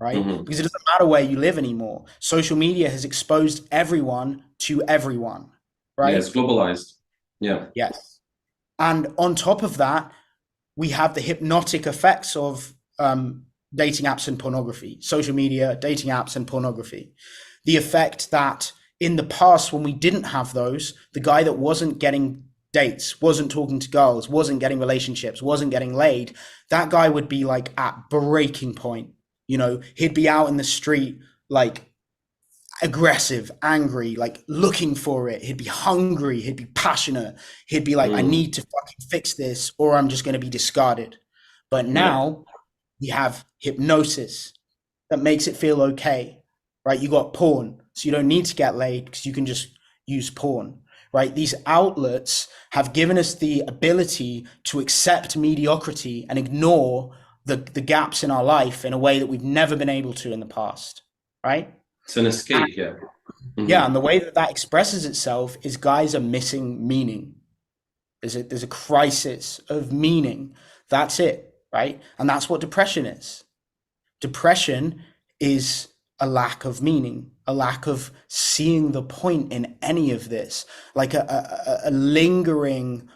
Speaker 4: right? Because it doesn't matter where you live anymore. Social media has exposed everyone to everyone, right?
Speaker 3: Yeah, it's globalized. Yeah.
Speaker 4: Yes. And on top of that, we have the hypnotic effects of dating apps and pornography, social media, dating apps and pornography. The effect that in the past, when we didn't have those, the guy that wasn't getting dates, wasn't talking to girls, wasn't getting relationships, wasn't getting laid, that guy would be like at breaking point. He'd be out in the street, like aggressive, angry, like looking for it. He'd be hungry. He'd be passionate. He'd be like, I need to fucking fix this or I'm just going to be discarded. But now we have hypnosis that makes it feel okay, right? You got porn, so you don't need to get laid because you can just use porn, right? These outlets have given us the ability to accept mediocrity and ignore the gaps in our life in a way that we've never been able to in the past, right?
Speaker 3: It's an escape,
Speaker 4: Yeah, and the way that expresses itself is guys are missing meaning. There's a crisis of meaning. That's it, right? And that's what depression is. Depression is a lack of meaning, a lack of seeing the point in any of this, like a lingering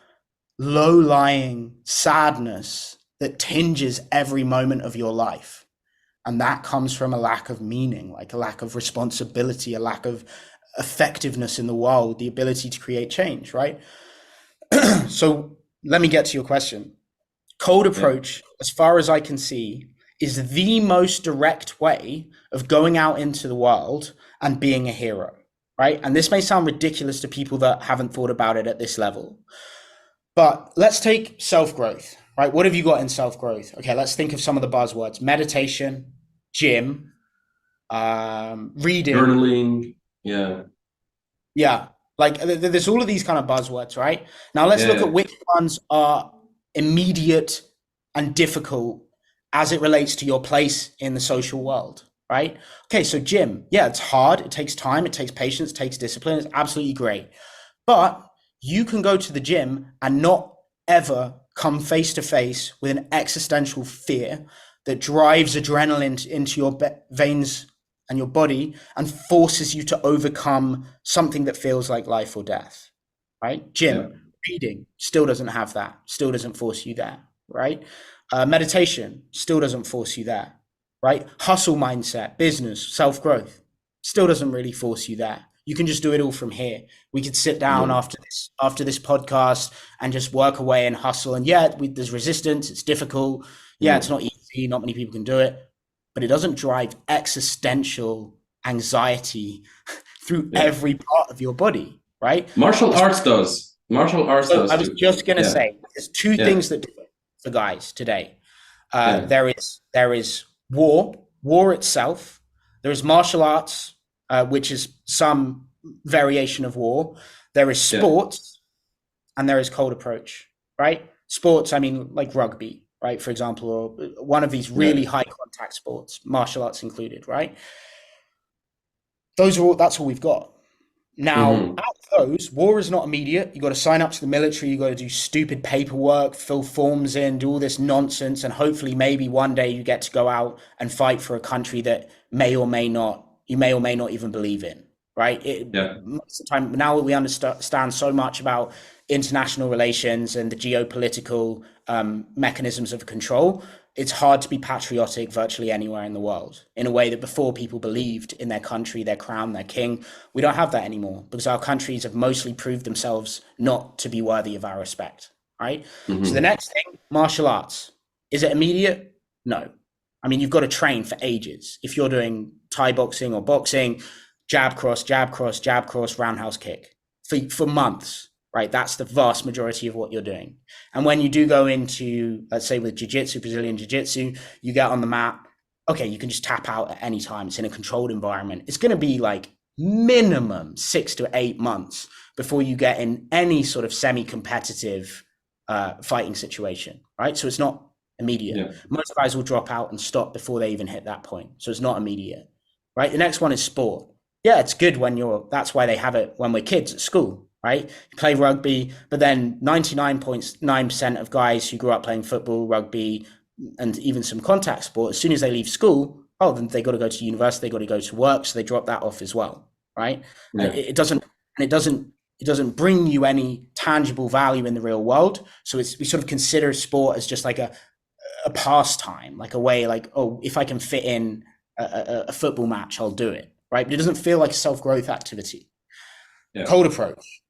Speaker 4: low-lying sadness that tinges every moment of your life. And that comes from a lack of meaning, like a lack of responsibility, a lack of effectiveness in the world, the ability to create change, right? So let me get to your question. Cold approach, as far as I can see, is the most direct way of going out into the world and being a hero, right? And this may sound ridiculous to people that haven't thought about it at this level, but let's take self-growth, right? What have you got in self-growth? Okay, let's think of some of the buzzwords: meditation, gym, reading,
Speaker 3: journaling. Yeah,
Speaker 4: like there's all of these kind of buzzwords, right? Now let's look at which ones are immediate and difficult as it relates to your place in the social world, right? Okay, so gym, yeah, it's hard, it takes time, it takes patience, it takes discipline, it's absolutely great. But you can go to the gym and not ever come face to face with an existential fear that drives adrenaline into your veins and your body and forces you to overcome something that feels like life or death, right? Gym, reading still doesn't have that, still doesn't force you there, right? Meditation still doesn't force you there, right? Hustle mindset, business, self-growth still doesn't really force you there. You can just do it all from here. We could sit down after this podcast and just work away and hustle. And yeah, there's resistance. It's difficult. Yeah, it's not easy. Not many people can do it, but it doesn't drive existential anxiety through every part of your body, right?
Speaker 3: Martial arts does.
Speaker 4: I was just going to say, there's two things that do it for guys today. There is war itself. There is martial arts, which is some variation of war. There is sports, and there is cold approach, right? Sports, I mean, like rugby, right? For example, or one of these really high contact sports, martial arts included, right? That's all we've got. Now, out of those, war is not immediate. You got to sign up to the military. You got to do stupid paperwork, fill forms in, do all this nonsense, and hopefully, maybe one day you get to go out and fight for a country that you may or may not even believe in, right? Most of the time, now we understand so much about international relations and the geopolitical mechanisms of control. It's hard to be patriotic virtually anywhere in the world in a way that before people believed in their country, their crown, their king. We don't have that anymore because our countries have mostly proved themselves not to be worthy of our respect, right? So the next thing, martial arts. Is it immediate? No. I mean, you've got to train for ages. If you're doing Thai boxing or boxing, jab, cross, roundhouse kick for months. Right, that's the vast majority of what you're doing. And when you do go into, let's say with jiu-jitsu, Brazilian jiu-jitsu, you get on the mat, okay, you can just tap out at any time. It's in a controlled environment. It's going to be like minimum 6 to 8 months before you get in any sort of semi-competitive fighting situation, right? So it's not immediate. Most guys will drop out and stop before they even hit that point. So it's not immediate, right? The next one is sport. Yeah, it's good that's why they have it when we're kids at school. Right? You play rugby, but then 99.9% of guys who grew up playing football, rugby, and even some contact sport, as soon as they leave school, then they got to go to university, they got to go to work, so they drop that off as well, right? It doesn't bring you any tangible value in the real world. So we sort of consider sport as just like a pastime, like a way, like, oh, if I can fit in a football match, I'll do it, right? But it doesn't feel like a self-growth activity. Cold approach.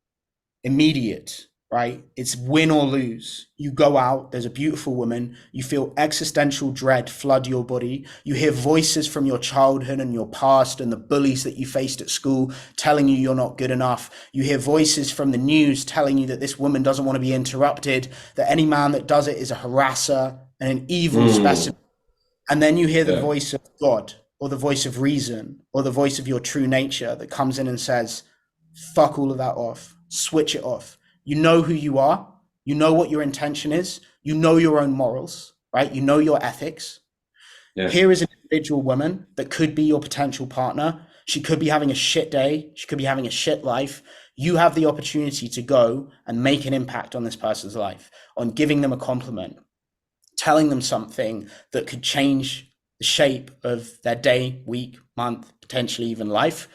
Speaker 4: Immediate, right? It's win or lose. You go out, there's a beautiful woman, you feel existential dread flood your body. You hear voices from your childhood and your past and the bullies that you faced at school telling you you're not good enough. You hear voices from the news telling you that this woman doesn't want to be interrupted, that any man that does it is a harasser and an evil specimen. And then you hear the voice of God or the voice of reason or the voice of your true nature that comes in and says, fuck all of that off. Switch it off. You know who you are. You know what your intention is. You know your own morals, right? You know your ethics. Here is an individual woman that could be your potential partner. She could be having a shit day. She could be having a shit life. You have the opportunity to go and make an impact on this person's life, on giving them a compliment, telling them something that could change the shape of their day, week, month, potentially even life.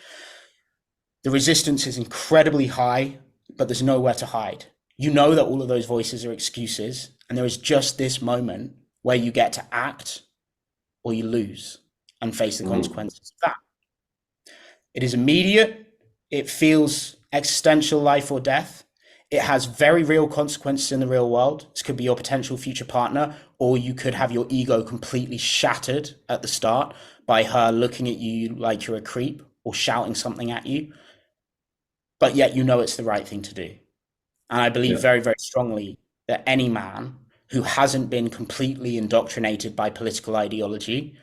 Speaker 4: The resistance is incredibly high, but there's nowhere to hide. you know that all of those voices are excuses, and there is just this moment where you get to act or you lose and face the consequences of that. It is immediate. It feels existential, life or death. It has very real consequences in the real world. This could be your potential future partner, or you could have your ego completely shattered at the start by her looking at you like you're a creep or shouting something at you. But yet you know it's the right thing to do. And I believe very, very strongly that any man who hasn't been completely indoctrinated by political ideology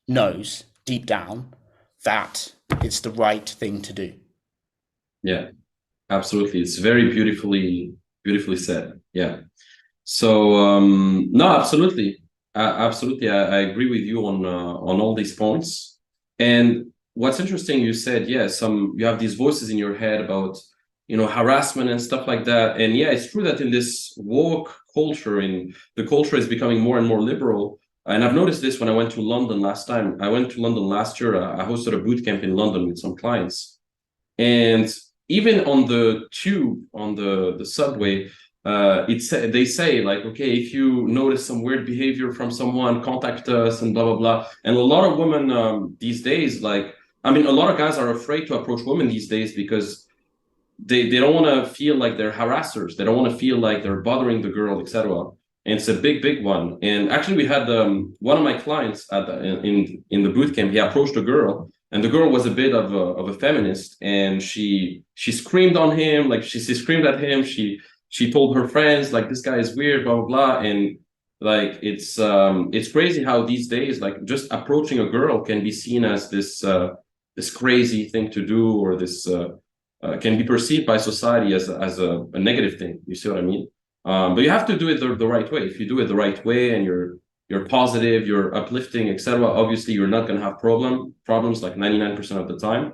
Speaker 4: knows deep down that it's the right thing to do.
Speaker 3: Yeah, absolutely. It's very beautifully said. Yeah. So no, absolutely, absolutely. I agree with you on all these points. And what's interesting, you said, yeah, you have these voices in your head about harassment and stuff like that. And yeah, it's true that in this woke culture, in the culture is becoming more and more liberal. And I've noticed this when I went to London last time. I went to London last year. I hosted a boot camp in London with some clients, and even on the tube, on the subway, they say like, okay, if you notice some weird behavior from someone, contact us and blah blah blah. And a lot of women these days, like, I mean, a lot of guys are afraid to approach women these days because they don't want to feel like they're harassers. They don't want to feel like they're bothering the girl, etc. And it's a big one. And actually, we had one of my clients in the boot camp. He approached a girl, and the girl was a bit of a feminist, and she screamed on him, like she screamed at him. She told her friends like, this guy is weird, blah blah blah. And like it's crazy how these days, like, just approaching a girl can be seen as this crazy thing to do, or this can be perceived by society as a negative thing. You see what I mean? But you have to do it the right way. If you do it the right way and you're positive, you're uplifting, etc., obviously you're not going to have problems like 99% of the time.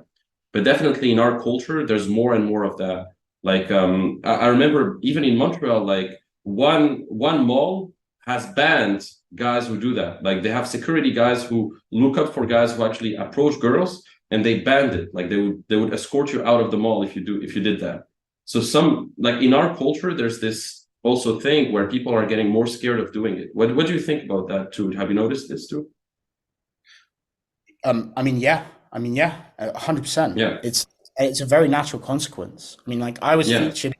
Speaker 3: But definitely in our culture, there's more and more of that. Like I remember even in Montreal, like one mall has banned guys who do that. Like they have security guys who look up for guys who actually approach girls, and they banned it. Like they would escort you out of the mall if you did that. So some, like, in our culture, there's this also thing where people are getting more scared of doing it. What do you think about that too? Have you noticed this too?
Speaker 4: I mean, yeah, 100%.
Speaker 3: Yeah.
Speaker 4: It's a very natural consequence. I mean, like, I was featured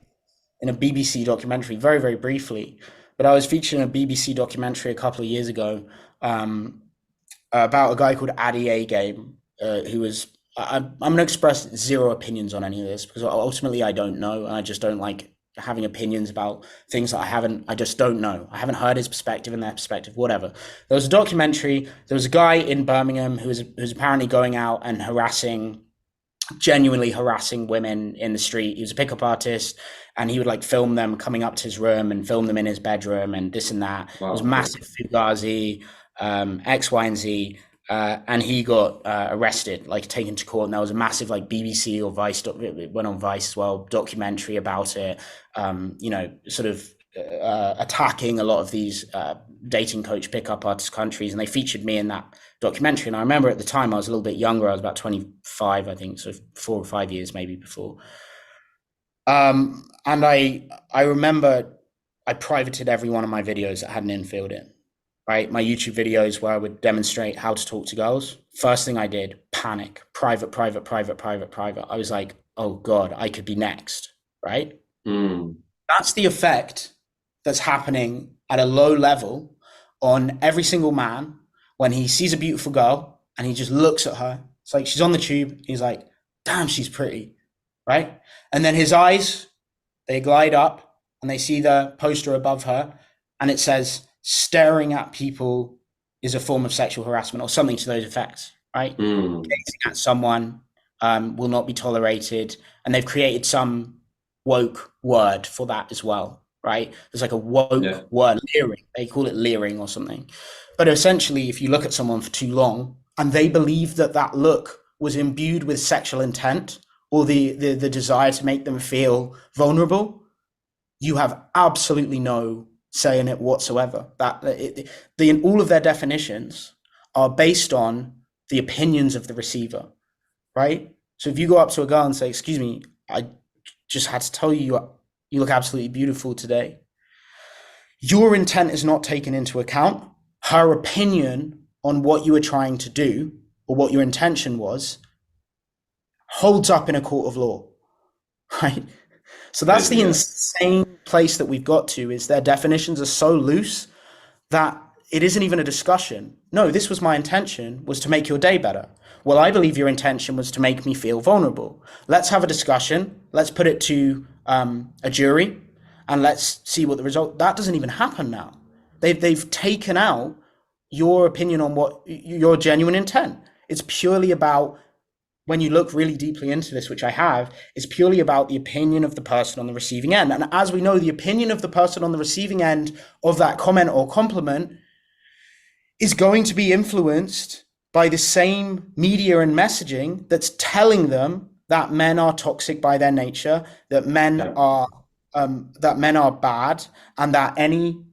Speaker 4: in a BBC documentary very, very briefly, but I was featured in a BBC documentary a couple of years ago about a guy called Addy A Game, who was. I'm going to express zero opinions on any of this because ultimately I don't know, and I just don't like having opinions about things that I just don't know. I haven't heard his perspective and their perspective, whatever. There was a documentary. There was a guy in Birmingham who was apparently going out and genuinely harassing women in the street. He was a pickup artist, and he would like film them coming up to his room and film them in his bedroom and this and that. Wow. It was massive fugazi, X, Y, and Z. And he got arrested, like taken to court, and there was a massive like BBC or Vice, it went on Vice as well, documentary about it, sort of attacking a lot of these dating coach pickup artist countries, and they featured me in that documentary. And I remember at the time I was a little bit younger, I was about 25, I think, so 4 or 5 years maybe before. And I remember I privated every one of my videos that had an infield in. Right, my YouTube videos where I would demonstrate how to talk to girls. First thing I did, panic, private. I was like, oh God, I could be next, right? That's the effect that's happening at a low level on every single man when he sees a beautiful girl and he just looks at her. It's like she's on the tube. He's like, damn, she's pretty, right? And then his eyes, they glide up and they see the poster above her, and it says, staring at people is a form of sexual harassment, or something to those effects, right? Gazing at someone will not be tolerated, and they've created some woke word for that as well, right? There's like a woke word, leering. They call it leering or something. But essentially, if you look at someone for too long and they believe that that look was imbued with sexual intent or the desire to make them feel vulnerable, you have absolutely no say in it whatsoever. All of their definitions are based on the opinions of the receiver, right? So if you go up to a girl and say, excuse me, I just had to tell you You look absolutely beautiful today. Your intent is not taken into account. Her opinion on what you were trying to do or what your intention was holds up in a court of law, right? So that's the insane place that we've got to, is their definitions are so loose that it isn't even a discussion. No, this was my intention, was to make your day better. Well, I believe your intention was to make me feel vulnerable. Let's have a discussion. Let's put it to a jury and let's see what the result. That doesn't even happen now. They've taken out your opinion on what your genuine intent. It's purely about, when you look really deeply into this, which I have, is purely about the opinion of the person on the receiving end. And as we know, the opinion of the person on the receiving end of that comment or compliment is going to be influenced by the same media and messaging that's telling them that men are toxic by their nature, that men are bad, and that any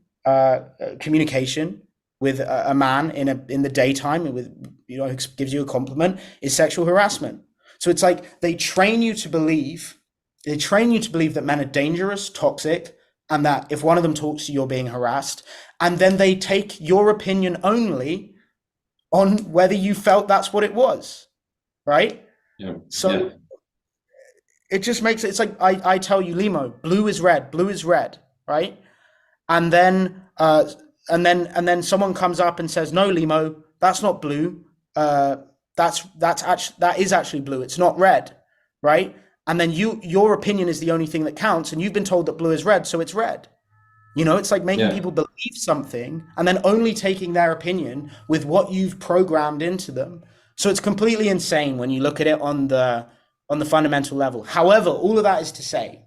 Speaker 4: communication with a man in the daytime, with, you know, gives you a compliment, is sexual harassment. So it's like they train you to believe that men are dangerous, toxic, and that if one of them talks to you, you're being harassed. And then they take your opinion only on whether you felt that's what it was, right?
Speaker 3: Yeah.
Speaker 4: So it just makes it, it's like I tell you, Limo, blue is red, right? And then someone comes up and says, no, Limo, that's not blue. That is actually blue. It's not red, right? And then your opinion is the only thing that counts, and you've been told that blue is red, so it's red. You know, it's like making people believe something and then only taking their opinion with what you've programmed into them. So it's completely insane when you look at it on the fundamental level. However, all of that is to say,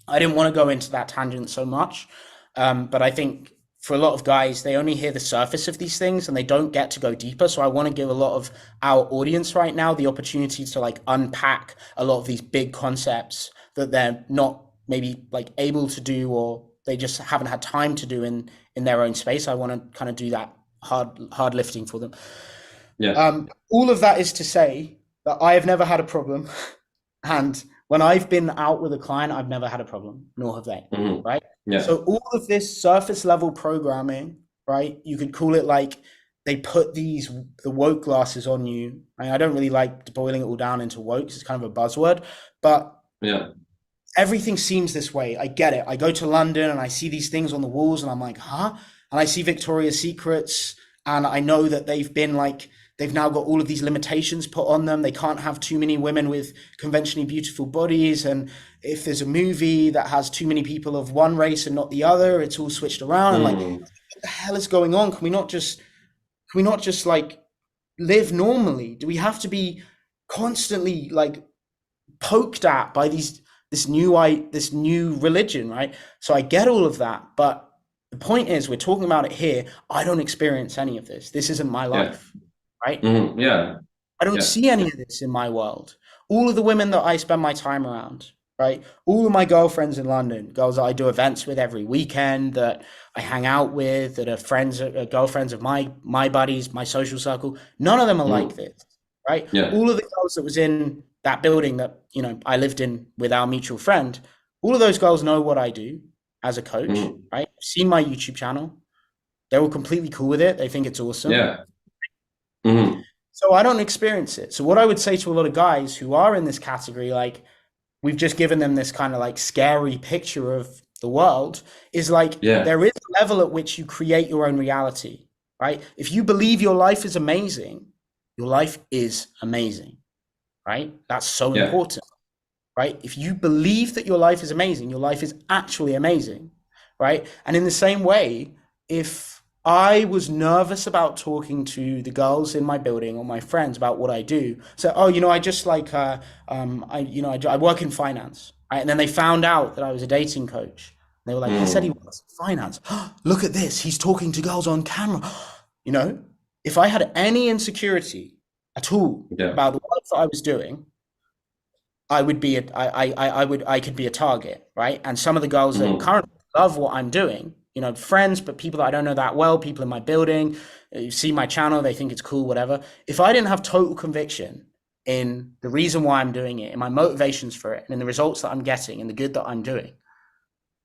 Speaker 4: I didn't want to go into that tangent so much, but I think for a lot of guys, they only hear the surface of these things and they don't get to go deeper. So I want to give a lot of our audience right now the opportunity to like unpack a lot of these big concepts that they're not maybe like able to do, or they just haven't had time to do in their own space. I want to kind of do that hard lifting for them. All of that is to say that I have never had a problem. And when I've been out with a client, I've never had a problem, nor have they, right? So all of this surface level programming, right? You could call it like they put the woke glasses on you. I don't really like boiling it all down into woke. It's kind of a buzzword, but everything seems this way. I get it. I go to London and I see these things on the walls and I'm like, huh? And I see Victoria's Secrets and I know that they've now got all of these limitations put on them. They can't have too many women with conventionally beautiful bodies. And if there's a movie that has too many people of one race and not the other, it's all switched around. And like, what the hell is going on? Can we not just like live normally? Do we have to be constantly like poked at by this new religion, right? So I get all of that, but the point is, we're talking about it here. I don't experience any of this. This isn't my life, right? I don't see any of this in my world. All of the women that I spend my time around, right? All of my girlfriends in London, girls that I do events with every weekend, that I hang out with, that are girlfriends of my buddies, my social circle. None of them are like this, right? All of the girls that was in that building that, you know, I lived in with our mutual friend, all of those girls know what I do as a coach, right? Seen my YouTube channel. They're all completely cool with it. They think it's awesome. So I don't experience it. So what I would say to a lot of guys who are in this category, like we've just given them this kind of like scary picture of the world, is like there is a level at which you create your own reality, right? If you believe your life is amazing, your life is amazing, right? That's so important, right? If you believe that your life is amazing, your life is actually amazing, right? And in the same way, if I was nervous about talking to the girls in my building or my friends about what I do, so, oh, you know, I just like, I work in finance, right? And then they found out that I was a dating coach. They were like, he said he works in finance. Look at this. He's talking to girls on camera. You know, if I had any insecurity at all about the work that I was doing, I could be a target, right? And some of the girls that currently love what I'm doing, you know, friends, but people that I don't know that well, people in my building, you see my channel, they think it's cool, whatever. If I didn't have total conviction in the reason why I'm doing it, and my motivations for it, and in the results that I'm getting, and the good that I'm doing,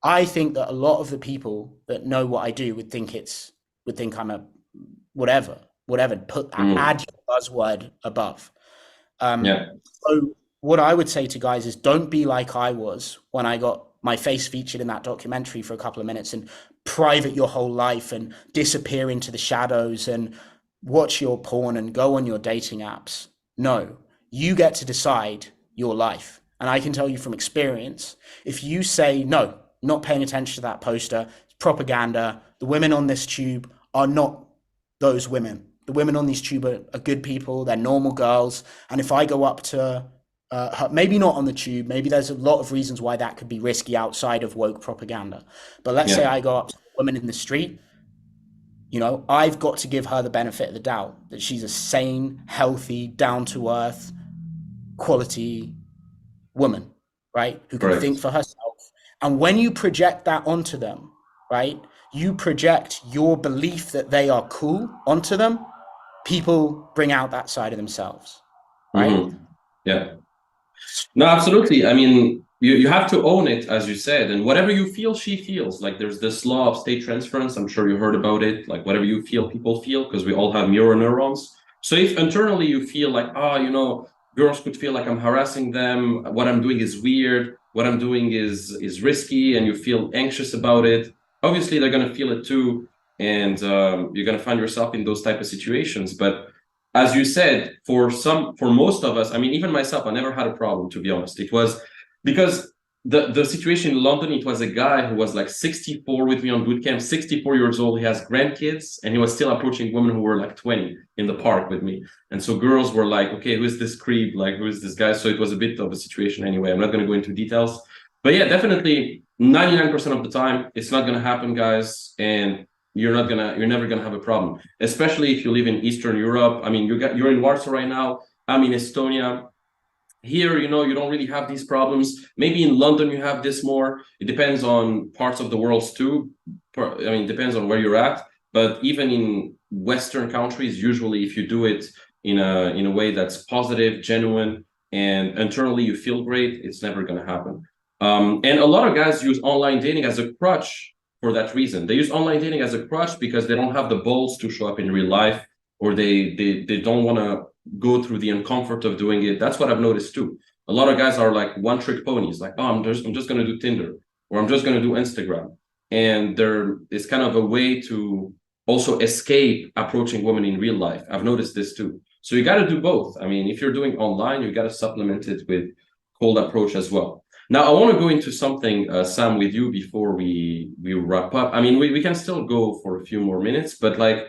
Speaker 4: I think that a lot of the people that know what I do would think I'm a whatever. Add your buzzword above. Um,
Speaker 3: Yeah.
Speaker 4: so what I would say to guys is don't be like I was when I got my face featured in that documentary for a couple of minutes and private your whole life and disappear into the shadows and watch your porn and go on your dating apps. No, you get to decide your life. And I can tell you from experience, if you say, no, not paying attention to that poster, it's propaganda, the women on this tube are not those women. The women on these tube are good people, they're normal girls. And if I go up to maybe not on the tube, maybe there's a lot of reasons why that could be risky outside of woke propaganda. But let's say
Speaker 3: Yeah.
Speaker 4: I go up to a woman in the street, I've got to give her the benefit of the doubt that she's a sane, healthy, down to earth, quality woman, right? Who can think
Speaker 3: Correct.
Speaker 4: for herself. And when you project that onto them, right, you project your belief that they are cool onto them, people bring out that side of themselves, right?
Speaker 3: Yeah. No, absolutely. I mean, you have to own it, as you said, and whatever you feel, she feels. Like there's this law of state transference. I'm sure you heard about it. Like whatever you feel, people feel, because we all have mirror neurons. So if internally you feel like, girls could feel like I'm harassing them, what I'm doing is weird, what I'm doing is risky, and you feel anxious about it, obviously they're gonna feel it too, and you're gonna find yourself in those type of situations. But as you said, for most of us, I mean, even myself, I never had a problem, to be honest. It was because the situation in London, it was a guy who was like 64 with me on boot camp, 64 years old. He has grandkids, and he was still approaching women who were like 20 in the park with me. And so girls were like, okay, who is this creep? Like, who is this guy? So it was a bit of a situation anyway. I'm not going to go into details. But yeah, definitely 99% of the time, it's not going to happen, guys. And you're never gonna have a problem, especially if you live in Eastern Europe. I mean, you're in Warsaw right now. I'm in Estonia. Here, you don't really have these problems. Maybe in London you have this more. It depends on parts of the world too. I mean, it depends on where you're at. But even in Western countries, usually if you do it in a way that's positive, genuine, and internally you feel great, it's never gonna happen. And a lot of guys use online dating as a crutch for that reason. They use online dating as a crutch because they don't have the balls to show up in real life, or they don't want to go through the uncomfort of doing it. That's what I've noticed too. A lot of guys are like one trick ponies, like, oh, I'm just going to do Tinder, or I'm just going to do Instagram. And it's kind of a way to also escape approaching women in real life. I've noticed this too. So you got to do both. I mean, if you're doing online, you got to supplement it with cold approach as well. Now, I want to go into something, Sam, with you before we wrap up. I mean, we can still go for a few more minutes, but like,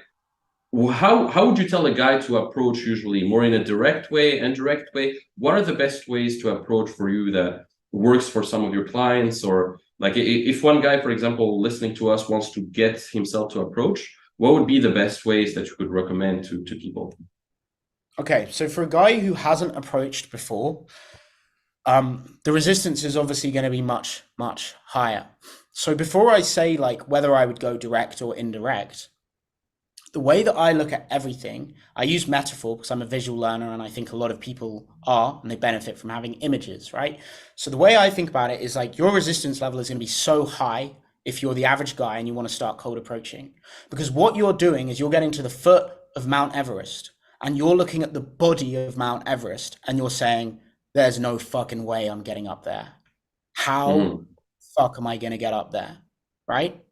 Speaker 3: how would you tell a guy to approach usually? More in a direct way, indirect way? What are the best ways to approach for you that works for some of your clients? Or like, if one guy, for example, listening to us wants to get himself to approach, what would be the best ways that you could recommend to people?
Speaker 4: Okay, so for a guy who hasn't approached before, the resistance is obviously going to be much, much higher. So before I say like whether I would go direct or indirect, the way that I look at everything, I use metaphor because I'm a visual learner and I think a lot of people are, and they benefit from having images, right? So the way I think about it is like your resistance level is going to be so high if you're the average guy and you want to start cold approaching. Because what you're doing is you're getting to the foot of Mount Everest and you're looking at the body of Mount Everest and you're saying, there's no fucking way I'm getting up there. How fuck am I going to get up there? Right?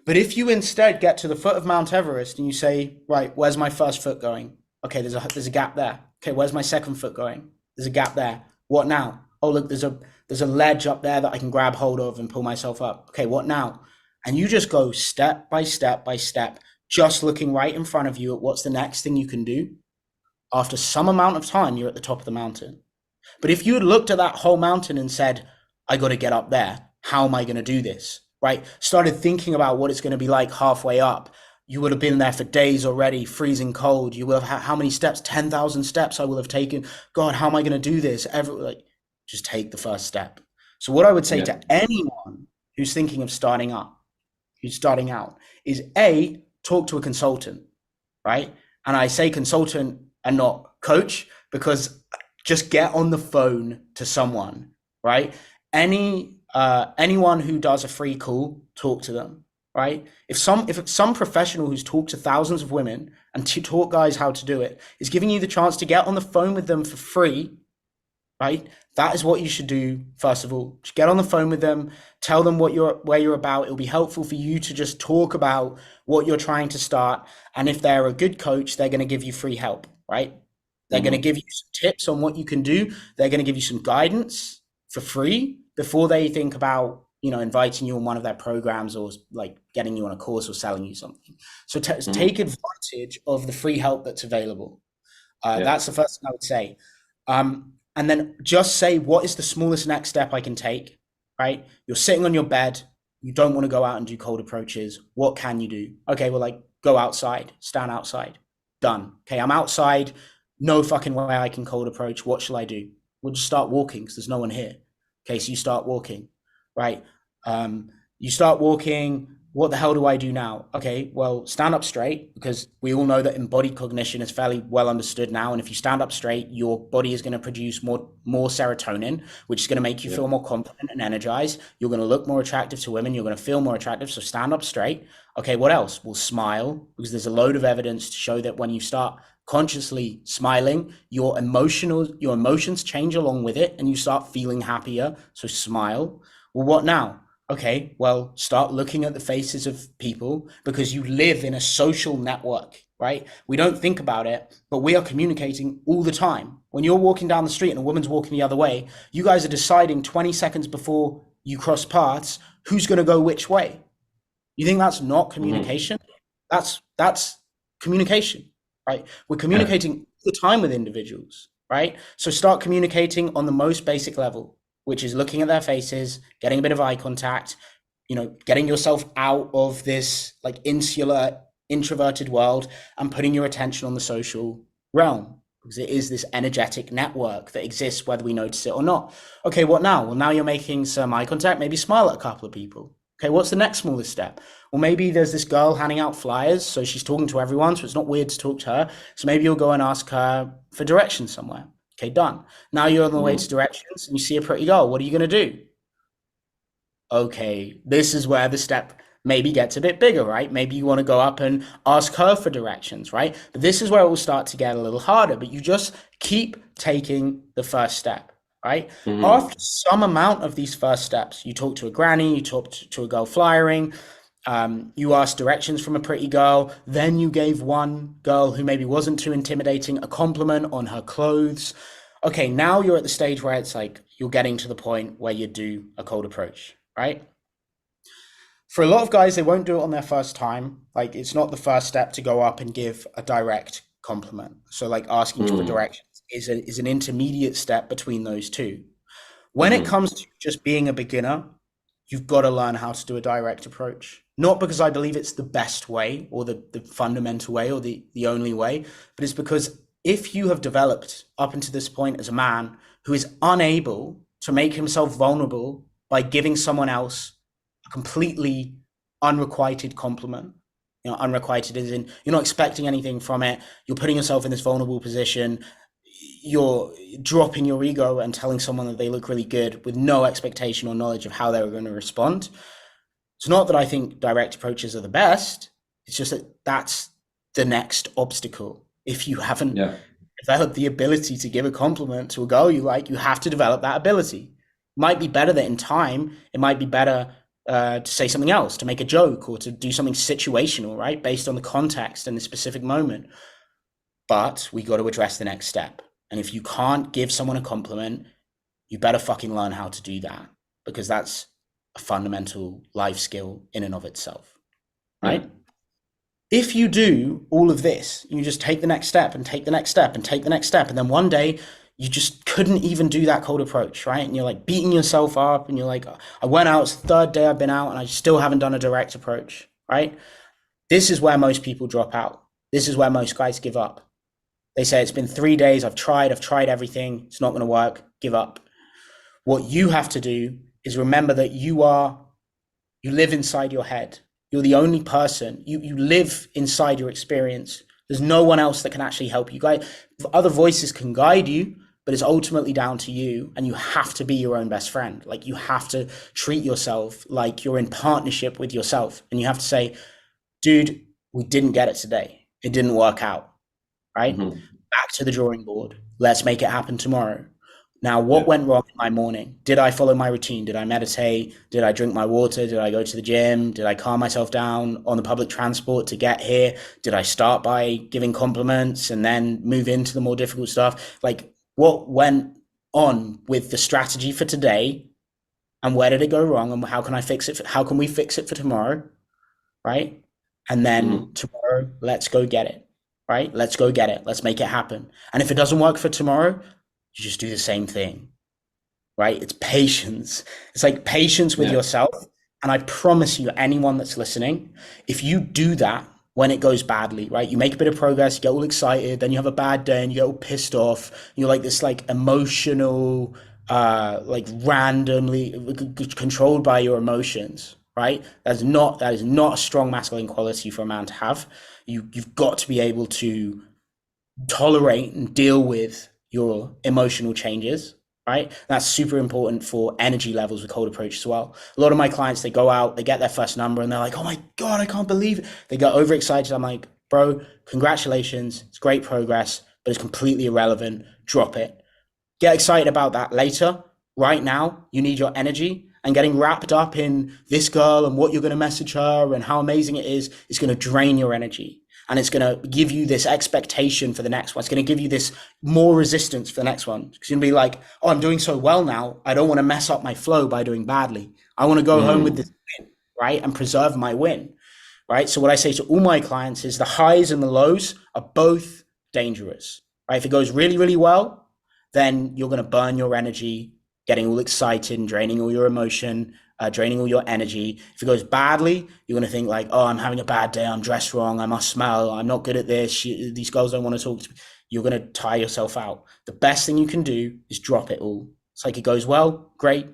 Speaker 4: But if you instead get to the foot of Mount Everest and you say, right, where's my first foot going? Okay, there's a gap there. Okay, where's my second foot going? There's a gap there. What now? Oh, look, there's a ledge up there that I can grab hold of and pull myself up. Okay, what now? And you just go step by step by step, just looking right in front of you at what's the next thing you can do. After some amount of time, you're at the top of the mountain. But if you had looked at that whole mountain and said, I got to get up there, how am I going to do this? Right? Started thinking about what it's going to be like halfway up. You would have been there for days already, freezing cold. You will have how many steps? 10,000 steps I will have taken. God, how am I going to do this? Just take the first step. So what I would say to anyone who's thinking of starting out, is A, talk to a consultant, right? And I say consultant and not coach because just get on the phone to someone, right? Any anyone who does a free call, talk to them, right? If some professional who's talked to thousands of women and to taught guys how to do it is giving you the chance to get on the phone with them for free, right? That is what you should do first of all. Just get on the phone with them, tell them where you're about. It'll be helpful for you to just talk about what you're trying to start. And if they're a good coach, they're going to give you free help, right? They're going to give you some tips on what you can do. They're going to give you some guidance for free before they think about, inviting you on one of their programs or like getting you on a course or selling you something. So take advantage of the free help that's available. That's the first thing I would say. And then just say, what is the smallest next step I can take, right? You're sitting on your bed. You don't want to go out and do cold approaches. What can you do? Okay, well, like go outside, stand outside. Done. Okay, I'm outside. No fucking way I can cold approach. What shall I do? We'll just start walking because there's no one here. Okay, so you start walking, right? You start walking. What the hell do I do now? Okay, well, stand up straight, because we all know that embodied cognition is fairly well understood now. And if you stand up straight, your body is going to produce more serotonin, which is going to make you feel more confident and energized. You're going to look more attractive to women. You're going to feel more attractive. So stand up straight. Okay, what else? We'll smile, because there's a load of evidence to show that when you start consciously smiling, your emotions change along with it and you start feeling happier. So smile. Well, what now? Okay, well, start looking at the faces of people, because you live in a social network, right? We don't think about it, but we are communicating all the time. When you're walking down the street and a woman's walking the other way, you guys are deciding 20 seconds before you cross paths who's going to go which way. You think that's not communication? That's communication, right? We're communicating all the time with individuals, right? So start communicating on the most basic level, which is looking at their faces, getting a bit of eye contact, getting yourself out of this like insular, introverted world and putting your attention on the social realm, because it is this energetic network that exists whether we notice it or not. Okay, what now? Well, now you're making some eye contact, maybe smile at a couple of people. Okay, what's the next smallest step? Well, maybe there's this girl handing out flyers, so she's talking to everyone, so it's not weird to talk to her. So maybe you'll go and ask her for directions somewhere. Okay, done. Now you're on the way to directions and you see a pretty girl. What are you going to do? Okay, this is where the step maybe gets a bit bigger, right? Maybe you want to go up and ask her for directions, right? But this is where it will start to get a little harder, but you just keep taking the first step, right? After some amount of these first steps, you talk to a granny, you talk to a girl flyering, you asked directions from a pretty girl, then you gave one girl who maybe wasn't too intimidating a compliment on her clothes. Okay, now you're at the stage where it's like you're getting to the point where you do a cold approach, right? For a lot of guys, they won't do it on their first time. Like, it's not the first step to go up and give a direct compliment. So like asking for directions is an intermediate step between those two. When it comes to just being a beginner, you've got to learn how to do a direct approach. Not because I believe it's the best way or the fundamental way or the only way, but it's because if you have developed up until this point as a man who is unable to make himself vulnerable by giving someone else a completely unrequited compliment, unrequited as in you're not expecting anything from it, you're putting yourself in this vulnerable position, you're dropping your ego and telling someone that they look really good with no expectation or knowledge of how they're going to respond. It's not that I think direct approaches are the best. It's just that that's the next obstacle. If you haven't developed the ability to give a compliment to a girl you like, you have to develop that ability. It might be better that in time, it might be better to say something else, to make a joke or to do something situational, right? Based on the context and the specific moment. But we got to address the next step. And if you can't give someone a compliment, you better fucking learn how to do that, because that's a fundamental life skill in and of itself, right? If you do all of this, you just take the next step and take the next step and take the next step. And then one day you just couldn't even do that cold approach, right? And you're like beating yourself up and you're like, I went out, it's the third day I've been out and I still haven't done a direct approach, right? This is where most people drop out. This is where most guys give up. They say, it's been 3 days, I've tried everything, it's not going to work, give up. What you have to do is remember that you live inside your head. You're the only person, you live inside your experience. There's no one else that can actually help you. Other voices can guide you, but it's ultimately down to you, and you have to be your own best friend. Like, you have to treat yourself like you're in partnership with yourself, and you have to say, dude, we didn't get it today. It didn't work out, right?
Speaker 3: Mm-hmm.
Speaker 4: Back to the drawing board. Let's make it happen tomorrow. Now, what
Speaker 3: Yeah.
Speaker 4: went wrong in my morning? Did I follow my routine? Did I meditate? Did I drink my water? Did I go to the gym? Did I calm myself down on the public transport to get here? Did I start by giving compliments and then move into the more difficult stuff? Like, what went on with the strategy for today, and where did it go wrong, and how can I fix it? How can we fix it for tomorrow? Right? And then
Speaker 3: Mm-hmm.
Speaker 4: tomorrow, let's go get it. Right? Let's go get it. Let's make it happen. And if it doesn't work for tomorrow, you just do the same thing, right? It's patience. It's like patience with
Speaker 3: Yeah.
Speaker 4: yourself. And I promise you, anyone that's listening, if you do that when it goes badly, right? You make a bit of progress, you get all excited, then you have a bad day and you get all pissed off. You're like this like emotional, like randomly controlled by your emotions, right? That is not a strong masculine quality for a man to have. You've got to be able to tolerate and deal with your emotional changes, right? That's super important for energy levels with cold approach as well. A lot of my clients, they go out, they get their first number and they're like, oh my God, I can't believe it. They get overexcited. I'm like, bro, congratulations. It's great progress, but it's completely irrelevant. Drop it. Get excited about that later. Right now, you need your energy, and getting wrapped up in this girl and what you're going to message her and how amazing it is going to drain your energy. And it's going to give you this expectation for the next one. It's going to give you this more resistance for the next one. Because you're going to be like, oh, I'm doing so well now. I don't want to mess up my flow by doing badly. I want to go home with this win, right? And preserve my win, right? So what I say to all my clients is the highs and the lows are both dangerous, right? If it goes really, really well, then you're going to burn your energy, getting all excited and draining all your emotion, draining all your energy. If it goes badly, you're going to think like, oh, I'm having a bad day. I'm dressed wrong. I must smell. I'm not good at this. These girls don't want to talk to me. You're going to tire yourself out. The best thing you can do is drop it all. It's like, it goes well, great,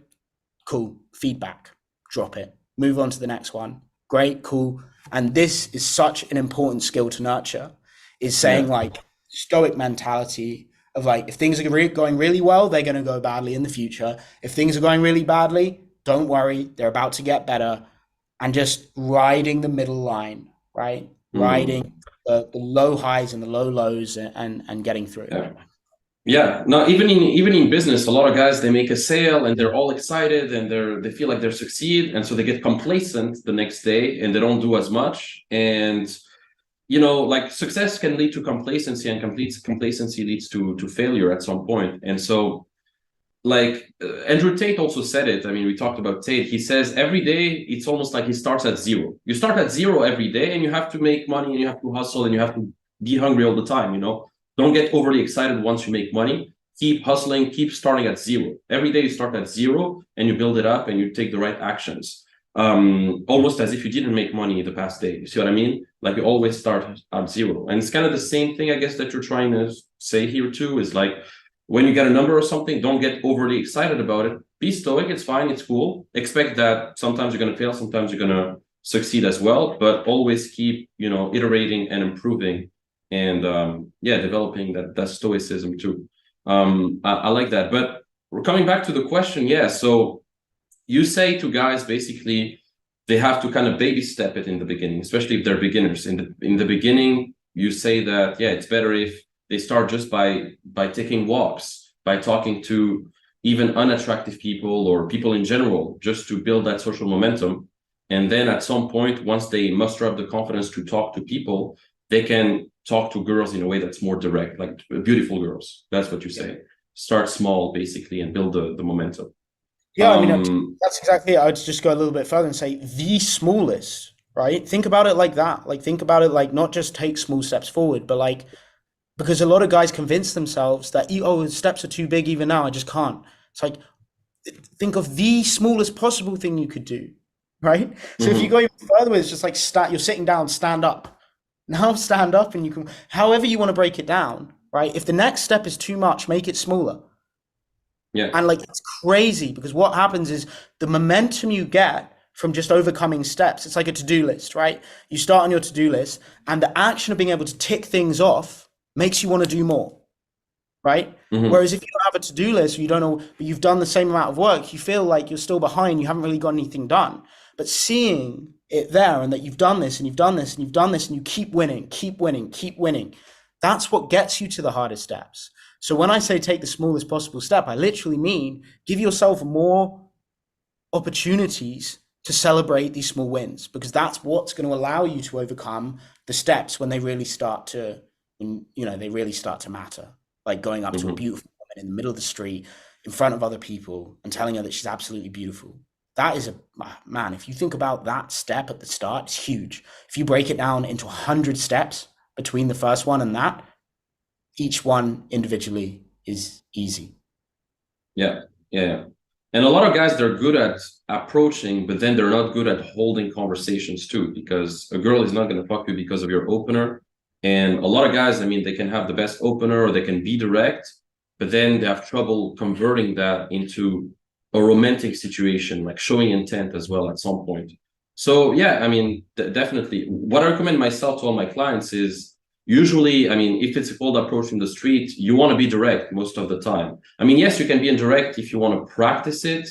Speaker 4: cool, feedback, drop it. Move on to the next one. Great, cool. And this is such an important skill to nurture, is saying like stoic mentality of like, if things are going really well, they're going to go badly in the future. If things are going really badly, don't worry, they're about to get better. And just riding the middle line, right? Riding the low highs and the low lows, and getting through.
Speaker 3: Yeah. No, even in business, a lot of guys, they make a sale and they're all excited and they feel like they're succeed, and so they get complacent the next day and they don't do as much. And like, success can lead to complacency, and complacency leads to failure at some point. And so, like, Andrew Tate also said it. I mean, we talked about Tate. He says every day it's almost like he starts at zero. You start at zero every day, and you have to make money, and you have to hustle, and you have to be hungry all the time. Don't get overly excited once you make money. Keep hustling, keep starting at zero. Every day you start at zero and you build it up and you take the right actions. Almost as if you didn't make money the past day. You see what I mean? Like, you always start at zero. And it's kind of the same thing, I guess, that you're trying to say here too, is like, when you get a number or something, don't get overly excited about it. Be stoic, it's fine, it's cool. Expect that sometimes you're going to fail, sometimes you're going to succeed as well, but always keep, iterating and improving, and developing that stoicism too. I like that. But we're coming back to the question. So you say to guys, basically, they have to kind of baby step it in the beginning, especially if they're beginners. In the beginning, you say that, it's better if they start just by taking walks, by talking to even unattractive people or people in general, just to build that social momentum. And then at some point, once they muster up the confidence to talk to people, they can talk to girls in a way that's more direct, like beautiful girls. That's what you say. Start small, basically, and build the momentum.
Speaker 4: Yeah, I mean, that's exactly it. I'd just go a little bit further and say the smallest, right? Think about it like that. Like, think about it like, not just take small steps forward, but like, because a lot of guys convince themselves that, oh, steps are too big even now, I just can't. It's like, think of the smallest possible thing you could do, right? So if you go even further with, it's just like, you're sitting down, stand up. Now stand up, and you can, however you want to break it down, right? If the next step is too much, make it smaller.
Speaker 3: Yeah.
Speaker 4: And like, it's crazy, because what happens is the momentum you get from just overcoming steps, it's like a to-do list, right? You start on your to-do list, and the action of being able to tick things off makes you want to do more, right?
Speaker 3: Hmm.
Speaker 4: Whereas if you don't have a to-do list, or you don't know, but you've done the same amount of work, you feel like you're still behind, you haven't really got anything done. But seeing it there and that you've done this and you've done this and you've done this and you keep winning, keep winning, keep winning, that's what gets you to the hardest steps. So when I say take the smallest possible step, I literally mean give yourself more opportunities to celebrate these small wins, because that's what's going to allow you to overcome the steps when they really start to, they really start to matter. Like going up to a
Speaker 3: Hmm.
Speaker 4: beautiful woman in the middle of the street in front of other people and telling her that she's absolutely beautiful. That is man, if you think about that step at the start, it's huge. If you break it down into 100 steps between the first one and that, each one individually is easy.
Speaker 3: Yeah, yeah, yeah. And a lot of guys, they're good at approaching, but then they're not good at holding conversations too, because a girl is not going to fuck you because of your opener. And a lot of guys, I mean, they can have the best opener or they can be direct, but then they have trouble converting that into a romantic situation, like showing intent as well at some point. So yeah, I mean, definitely. What I recommend myself to all my clients is usually, I mean, if it's a cold approach in the street, you want to be direct most of the time. I mean, yes, you can be indirect if you want to practice it,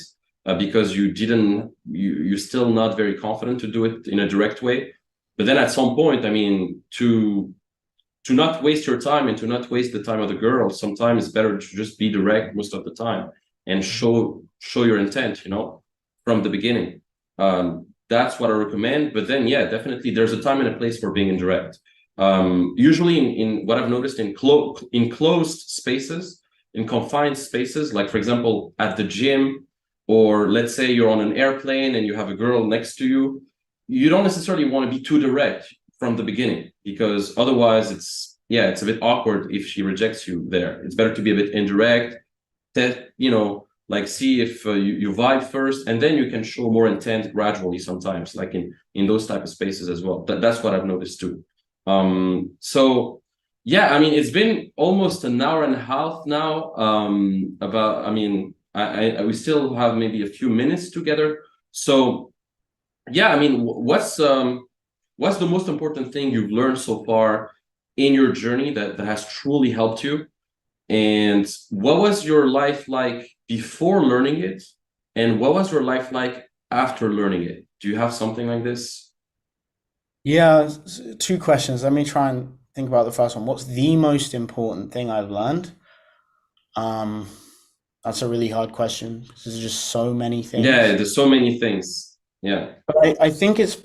Speaker 3: because you're still not very confident to do it in a direct way. But then at some point, I mean, to not waste your time and to not waste the time of the girl, sometimes it's better to just be direct most of the time and show your intent, from the beginning. That's what I recommend. But then, yeah, definitely, there's a time and a place for being indirect. Usually, in what I've noticed in closed spaces, in confined spaces, like for example at the gym, or let's say you're on an airplane and you have a girl next to you, you don't necessarily want to be too direct from the beginning, because otherwise it's a bit awkward if she rejects you there. It's better to be a bit indirect, that like see if you vibe first, and then you can show more intent gradually sometimes, like in those type of spaces as well. That's what I've noticed too. So yeah, I mean, it's been almost an hour and a half now. About, I mean, we still have maybe a few minutes together. So yeah, I mean, what's the most important thing you've learned so far in your journey that has truly helped you? And what was your life like before learning it? And what was your life like after learning it? Do you have something like this?
Speaker 4: Yeah, two questions. Let me try and think about the first one. What's the most important thing I've learned? Um, that's a really hard question because there's just so many
Speaker 3: Yeah,
Speaker 4: things.
Speaker 3: there's so many things. Yeah.
Speaker 4: But I think it's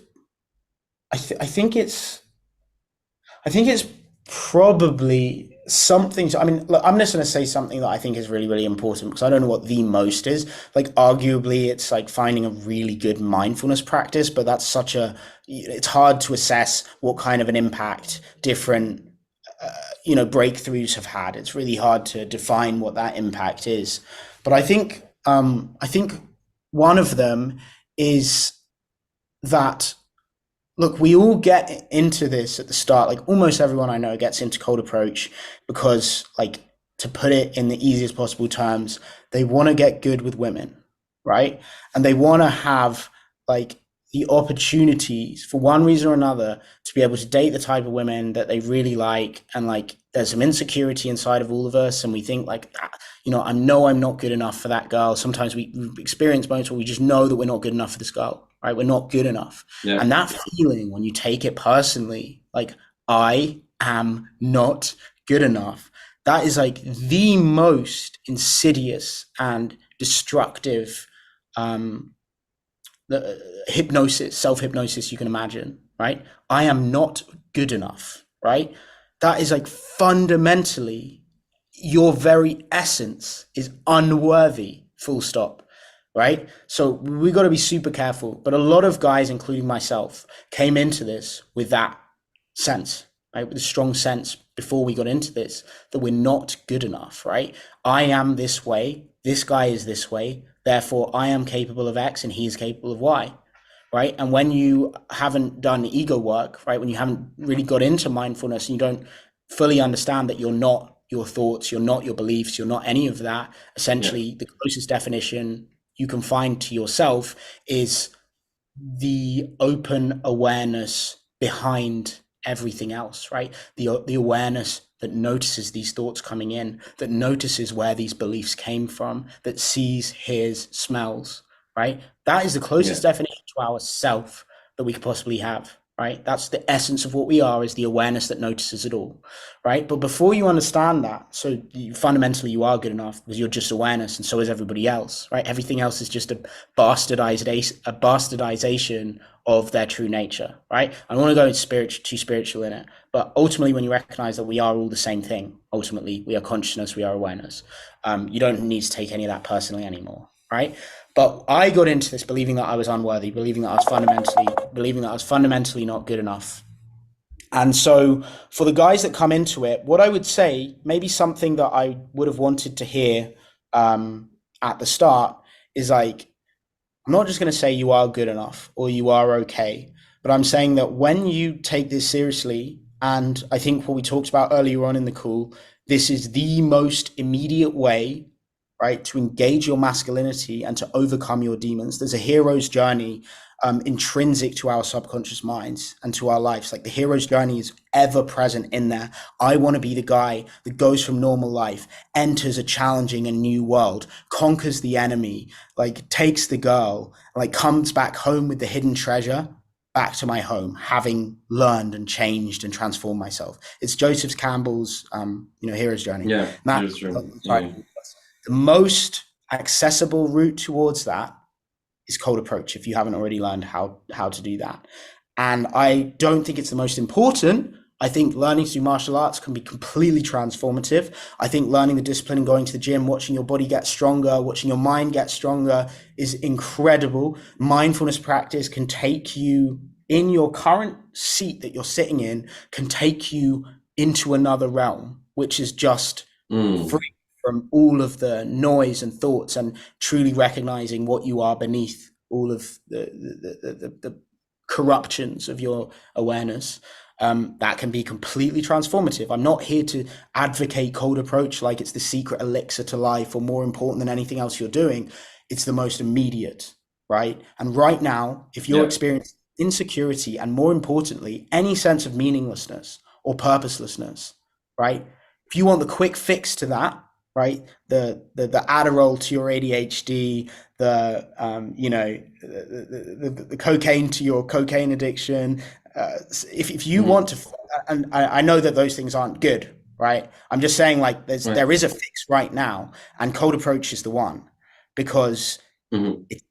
Speaker 4: I, th I think it's probably something. I mean, look, I'm just going to say something that I think is really, really important because I don't know what the most is. Like, arguably, it's like finding a really good mindfulness practice, but that's it's hard to assess what kind of an impact different, breakthroughs have had. It's really hard to define what that impact is. But I think one of them is that, look, we all get into this at the start. Like almost everyone I know gets into cold approach because, like, to put it in the easiest possible terms, they want to get good with women, right? And they want to have like the opportunities for one reason or another to be able to date the type of women that they really like. And like, there's some insecurity inside of all of us, and we think like, I know I'm not good enough for that girl. Sometimes we experience moments where we just know that we're not good enough for this girl, right? We're not good enough.
Speaker 3: Yeah.
Speaker 4: And that feeling when you take it personally, like, I am not good enough, that is like the most insidious and destructive um, hypnosis, self hypnosis you can imagine, right? I am not good enough, right? That is like fundamentally your very essence is unworthy, full stop, right? So we got to be super careful. But a lot of guys, including myself, came into this with that sense, right? With a strong sense before we got into this that we're not good enough, right? I am this way. This guy is this way. Therefore, I am capable of X and he's capable of Y, right? And when you haven't done ego work, right? When you haven't really got into mindfulness and you don't fully understand that you're not your thoughts, you're not your beliefs, you're not any of that.
Speaker 3: Yeah.
Speaker 4: Essentially, the closest definition you can find to yourself is the open awareness behind everything else, right? The awareness that notices these thoughts coming in, that notices where these beliefs came from, that sees, hears, smells, right? That is the closest definition to our self that we could possibly have, right? That's the essence of what we are, is the awareness that notices it all, right? But before you understand that, so fundamentally you are good enough because you're just awareness, and so is everybody else, right? Everything else is just a bastardization of their true nature, right? I don't want to go too spiritual in it, but ultimately when you recognize that we are all the same thing, ultimately we are consciousness, we are awareness. You don't need to take any of that personally anymore, right? But I got into this believing that I was unworthy, believing that I was fundamentally not good enough. And so for the guys that come into it, what I would say, maybe something that I would have wanted to hear at the start is like, I'm not just going to say you are good enough or you are okay, but I'm saying that when you take this seriously, and I think what we talked about earlier on in the call, this is the most immediate way, right, to engage your masculinity and to overcome your demons. There's a hero's journey intrinsic to our subconscious minds and to our lives. Like the hero's journey is ever present in there. I want to be the guy that goes from normal life, enters a challenging and new world, conquers the enemy, like takes the girl, like comes back home with the hidden treasure, back to my home, having learned and changed and transformed myself. It's Joseph Campbell's, hero's journey.
Speaker 3: Yeah,
Speaker 4: That's
Speaker 3: the
Speaker 4: most accessible route towards that is cold approach, if you haven't already learned how to do that. And I don't think it's the most important. I think learning to do martial arts can be completely transformative. I think learning the discipline and going to the gym, watching your body get stronger, watching your mind get stronger is incredible. Mindfulness practice can take you in your current seat that you're sitting in, can take you into another realm, which is just free from all of the noise and thoughts and truly recognizing what you are beneath all of the corruptions of your awareness. That can be completely transformative. I'm not here to advocate cold approach like it's the secret elixir to life or more important than anything else you're doing. It's the most immediate, right? And right now, if you're experiencing insecurity and more importantly, any sense of meaninglessness or purposelessness, right? If you want the quick fix to that, right? The Adderall to your ADHD, the cocaine to your cocaine addiction. If you want to, and I know that those things aren't good, right? I'm just saying like there is a fix right now, and cold approach is the one, because it's immediate,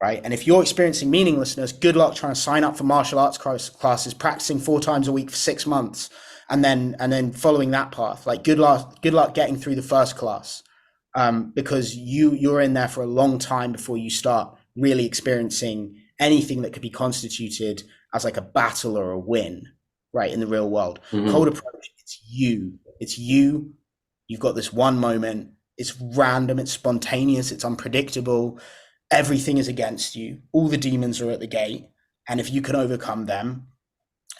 Speaker 4: right? And if you're experiencing meaninglessness, good luck trying to sign up for martial arts classes, practicing 4 times a week for 6 months. And then following that path, like good luck getting through the first class, because you're in there for a long time before you start really experiencing anything that could be constituted as like a battle or a win, right, in the real world. Cold approach, it's you. You've got this one moment. It's random. It's spontaneous. It's unpredictable. Everything is against you. All the demons are at the gate, and if you can overcome them,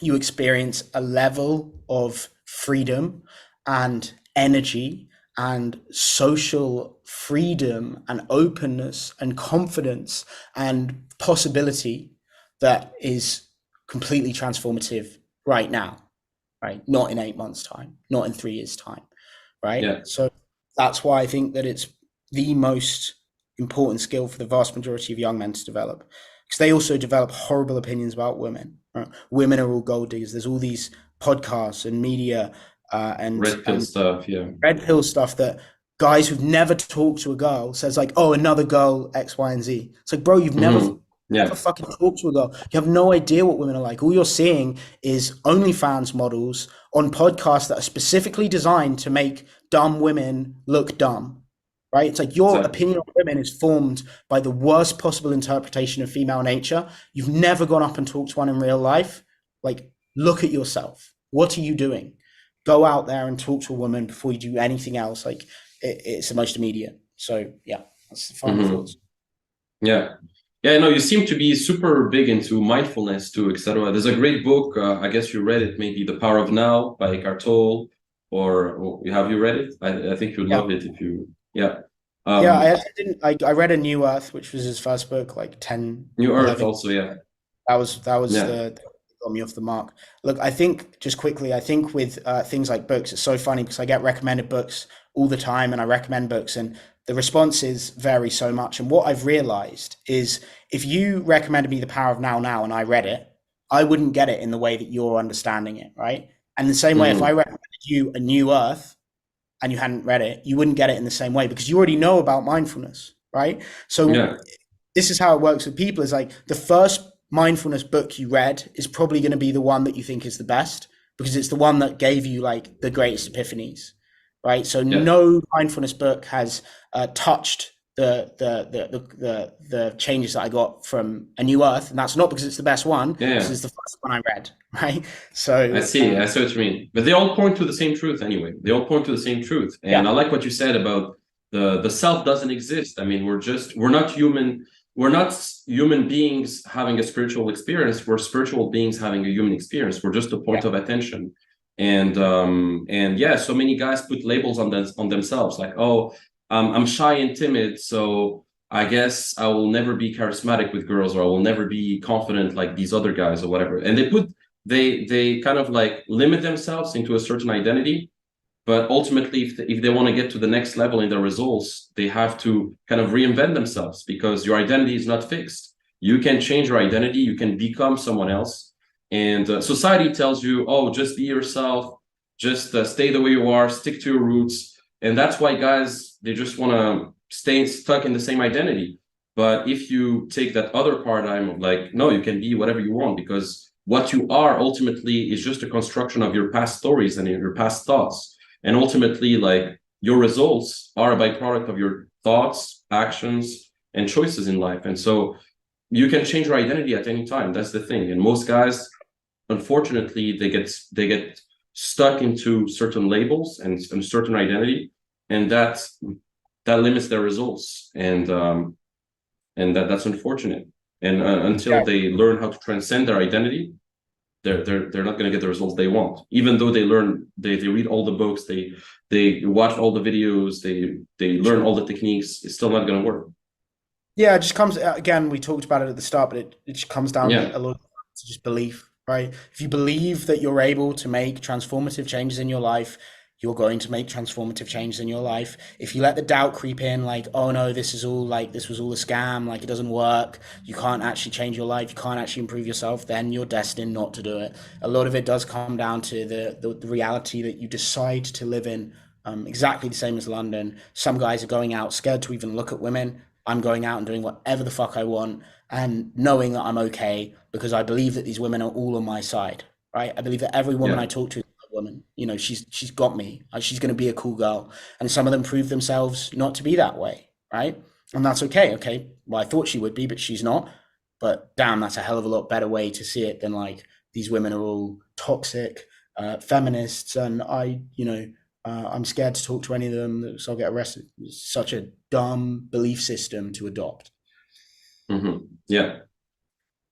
Speaker 4: you experience a level of freedom and energy and social freedom and openness and confidence and possibility that is completely transformative right now, right? Not in 8 months' time, not in 3 years' time, right?
Speaker 3: Yeah.
Speaker 4: So that's why I think that it's the most important skill for the vast majority of young men to develop, because they also develop horrible opinions about women. Right? Women are all gold diggers. There's all these podcasts and media and
Speaker 3: red pill stuff. Yeah,
Speaker 4: red pill stuff that guys who've never talked to a girl says like, oh, another girl X, Y, and Z. It's like, bro, you've never fucking talked to a girl. You have no idea what women are like. All you're seeing is OnlyFans models on podcasts that are specifically designed to make dumb women look dumb. Right? It's like your opinion on women is formed by the worst possible interpretation of female nature. You've never gone up and talked to one in real life. Like, look at yourself. What are you doing? Go out there and talk to a woman before you do anything else. Like, it's the most immediate. So, yeah, that's the final thoughts.
Speaker 3: Yeah. Yeah, no, you seem to be super big into mindfulness too, etc. There's a great book. I guess you read it, maybe The Power of Now by Eckhart Tolle. Or have you read it? I think you'd love it if you... Yeah.
Speaker 4: I read A New Earth, which was his first book, like 10.
Speaker 3: New Earth also, yeah.
Speaker 4: That was the got me off the mark. Look, I think just quickly, I think with things like books, it's so funny because I get recommended books all the time, and I recommend books, and the responses vary so much. And what I've realized is, if you recommended me The Power of Now, and I read it, I wouldn't get it in the way that you're understanding it, right? And the same way, if I
Speaker 3: Hmm.
Speaker 4: recommended you A New Earth and you hadn't read it, you wouldn't get it in the same way because you already know about mindfulness, right? So
Speaker 3: Yeah.
Speaker 4: this is how it works with people, is like the first mindfulness book you read is probably going to be the one that you think is the best because it's the one that gave you like the greatest epiphanies, right? So
Speaker 3: Yeah.
Speaker 4: no mindfulness book has touched the changes that I got from A New Earth, and that's not because it's the best one,
Speaker 3: Yeah.
Speaker 4: because
Speaker 3: Yeah.
Speaker 4: it's the first one I read, right?
Speaker 3: I
Speaker 4: So
Speaker 3: see. I see what you mean. But they all point to the same truth anyway. They all point to the same truth.
Speaker 4: yeah,
Speaker 3: And I like what you said about the self doesn't exist. I mean, we're not human. We're not human beings having a spiritual experience. We're spiritual beings having a human experience. We're just a
Speaker 4: yeah,
Speaker 3: point of attention. And yeah, so many guys put labels on themselves, like, oh, I'm shy and timid, so I guess I will never be charismatic with girls, or I will never be confident like these other guys, or whatever. And they kind of like limit themselves into a certain identity, but ultimately if they want to get to the next level in their results, they have to kind of reinvent themselves, because your identity is not fixed. You can change your identity, you can become someone else. And society tells you, oh, just be yourself, just stay the way you are, stick to your roots. And that's why guys, they just want to stay stuck in the same identity. But if you take that other paradigm of like, no, you can be whatever you want, because what you are ultimately is just a construction of your past stories and your past thoughts. And ultimately, like, your results are a byproduct of your thoughts, actions, and choices in life. And so you can change your identity at any time. That's the thing. And most guys, unfortunately, they get stuck into certain labels and certain identity, and that limits their results. And that's unfortunate. And until
Speaker 4: yeah.
Speaker 3: they learn how to transcend their identity, they're not going to get the results they want, even though they read all the books, they watch all the videos, they learn all the techniques. It's still not going to work.
Speaker 4: Yeah, it just comes again. We talked about it at the start, but it just comes down
Speaker 3: Yeah.
Speaker 4: a lot to just belief, right? If you believe that you're able to make transformative changes in your life, you're going to make transformative changes in your life. If you let the doubt creep in, like, oh no, this was all a scam, like it doesn't work, you can't actually change your life, you can't actually improve yourself, then you're destined not to do it. A lot of it does come down to the reality that you decide to live in. Exactly the same as London. Some guys are going out scared to even look at women. I'm going out and doing whatever the fuck I want, and knowing that I'm okay because I believe that these women are all on my side, right? I believe that every woman
Speaker 3: Yeah.
Speaker 4: I talk to is a woman. You know, she's got me. She's going to be a cool girl, and some of them prove themselves not to be that way, right? And that's okay. Okay, well, I thought she would be, but she's not. But damn, that's a hell of a lot better way to see it than like these women are all toxic, feminists, and I'm scared to talk to any of them, so I'll get arrested. It's such a dumb belief system to adopt.
Speaker 3: Hmm. Yeah.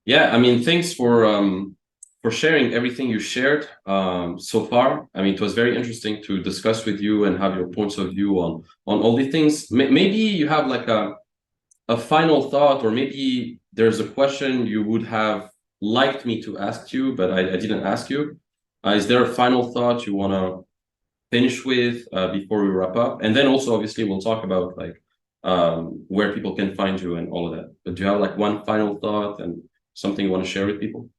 Speaker 3: Yeah. I mean, thanks for sharing everything you shared so far. I mean, it was very interesting to discuss with you and have your points of view on all these things. Maybe you have like a final thought, or maybe there's a question you would have liked me to ask you, but I didn't ask you. Is there a final thought you want to finish with before we wrap up? And then also, obviously, we'll talk about like where people can find you and all of that. But do you have like one final thought and something you want to share with people?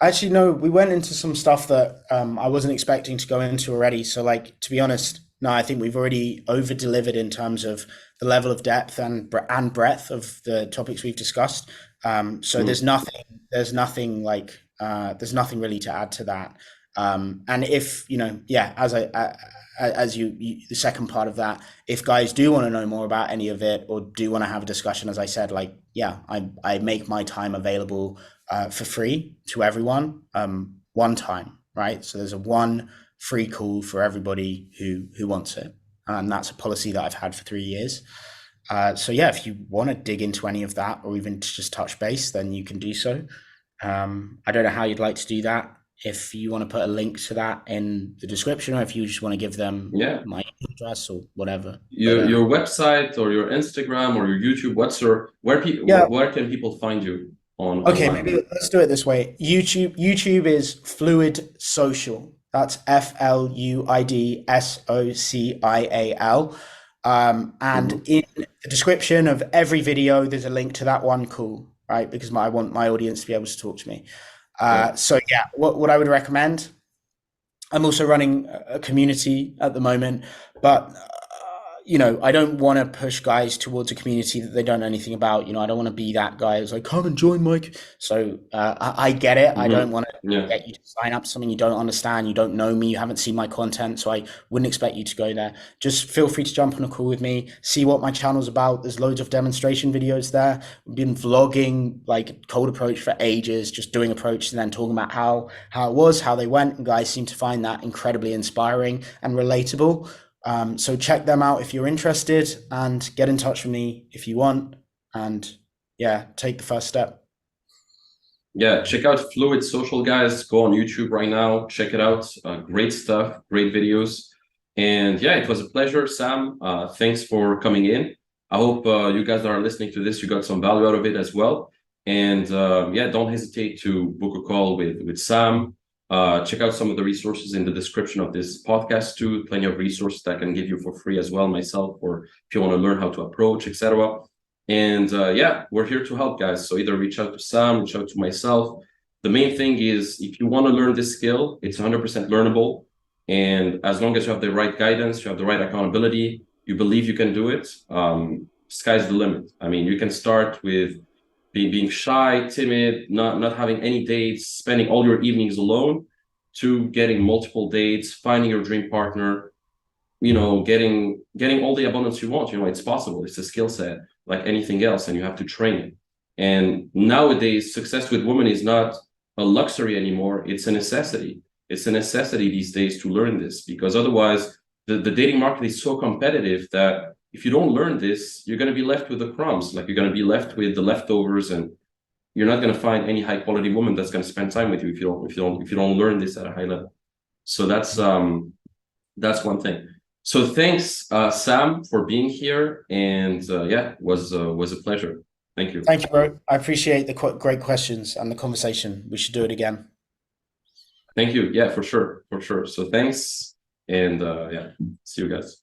Speaker 4: Actually, no, we went into some stuff that I wasn't expecting to go into already. So, like, to be honest, no, I think we've already over delivered in terms of the level of depth and breadth of the topics we've discussed. So
Speaker 3: Mhm.
Speaker 4: there's nothing really to add to that. And if yeah, as the second part of that, if guys do want to know more about any of it or do want to have a discussion, as I said, like, yeah, I make my time available for free to everyone, one time, right? So there's a one free call for everybody who wants it, and that's a policy that I've had for 3 years. So yeah, if you want to dig into any of that or even to just touch base, then you can do so. I don't know how you'd like to do that. If you want to put a link to that in the description, or if you just want to give them
Speaker 3: Yeah.
Speaker 4: my address or whatever. But
Speaker 3: Your website or your Instagram or your YouTube, what's your
Speaker 4: yeah,
Speaker 3: where can people find you? on
Speaker 4: Okay,
Speaker 3: online?
Speaker 4: maybe let's do it this way. YouTube is Fluid Social. That's FluidSocial. And
Speaker 3: Hmm.
Speaker 4: in the description of every video, there's a link to that one call, right? Because I want my audience to be able to talk to me.
Speaker 3: Yeah.
Speaker 4: So yeah, what I would recommend. I'm also running a community at the moment, but I don't want to push guys towards a community that they don't know anything about. I don't want to be that guy who's like, come and join Mike. So I get it. I don't
Speaker 3: Hmm.
Speaker 4: want to
Speaker 3: Yeah.
Speaker 4: get you to sign up to something you don't understand. You don't know me. You haven't seen my content. So I wouldn't expect you to go there. Just feel free to jump on a call with me, see what my channel's about. There's loads of demonstration videos there. We've been vlogging like cold approach for ages, just doing approach and then talking about how it was, how they went. And guys seem to find that incredibly inspiring and relatable. So check them out if you're interested and get in touch with me if you want. And yeah, take the first step.
Speaker 3: Yeah, check out Fluid Social, guys. Go on YouTube right now. Check it out. Great stuff, great videos. And yeah, it was a pleasure, Sam. Thanks for coming in. I hope you guys that are listening to this, you got some value out of it as well. And yeah, don't hesitate to book a call with Sam. Check out some of the resources in the description of this podcast too. Plenty of resources that I can give you for free as well, myself, or if you want to learn how to approach, etc. And yeah, we're here to help, guys. So either reach out to Sam, reach out to myself. The main thing is if you want to learn this skill, it's 100% learnable. And as long as you have the right guidance, you have the right accountability, you believe you can do it, sky's the limit. I mean, you can start with being shy, timid, not having any dates, spending all your evenings alone, to getting multiple dates, finding your dream partner, getting all the abundance you want. It's possible. It's a skill set like anything else, and you have to train it. And nowadays, success with women is not a luxury anymore. It's a necessity. It's a necessity these days to learn this, because otherwise the dating market is so competitive that if you don't learn this, you're going to be left with the crumbs. Like, you're going to be left with the leftovers, and you're not going to find any high quality woman that's going to spend time with you if you don't learn this at a high level. So that's one thing. So thanks, Sam, for being here, and yeah, was a pleasure. Thank you.
Speaker 4: Thank you, bro. I appreciate the great questions and the conversation. We should do it again.
Speaker 3: Thank you. Yeah, for sure, for sure. So thanks, and yeah, see you guys.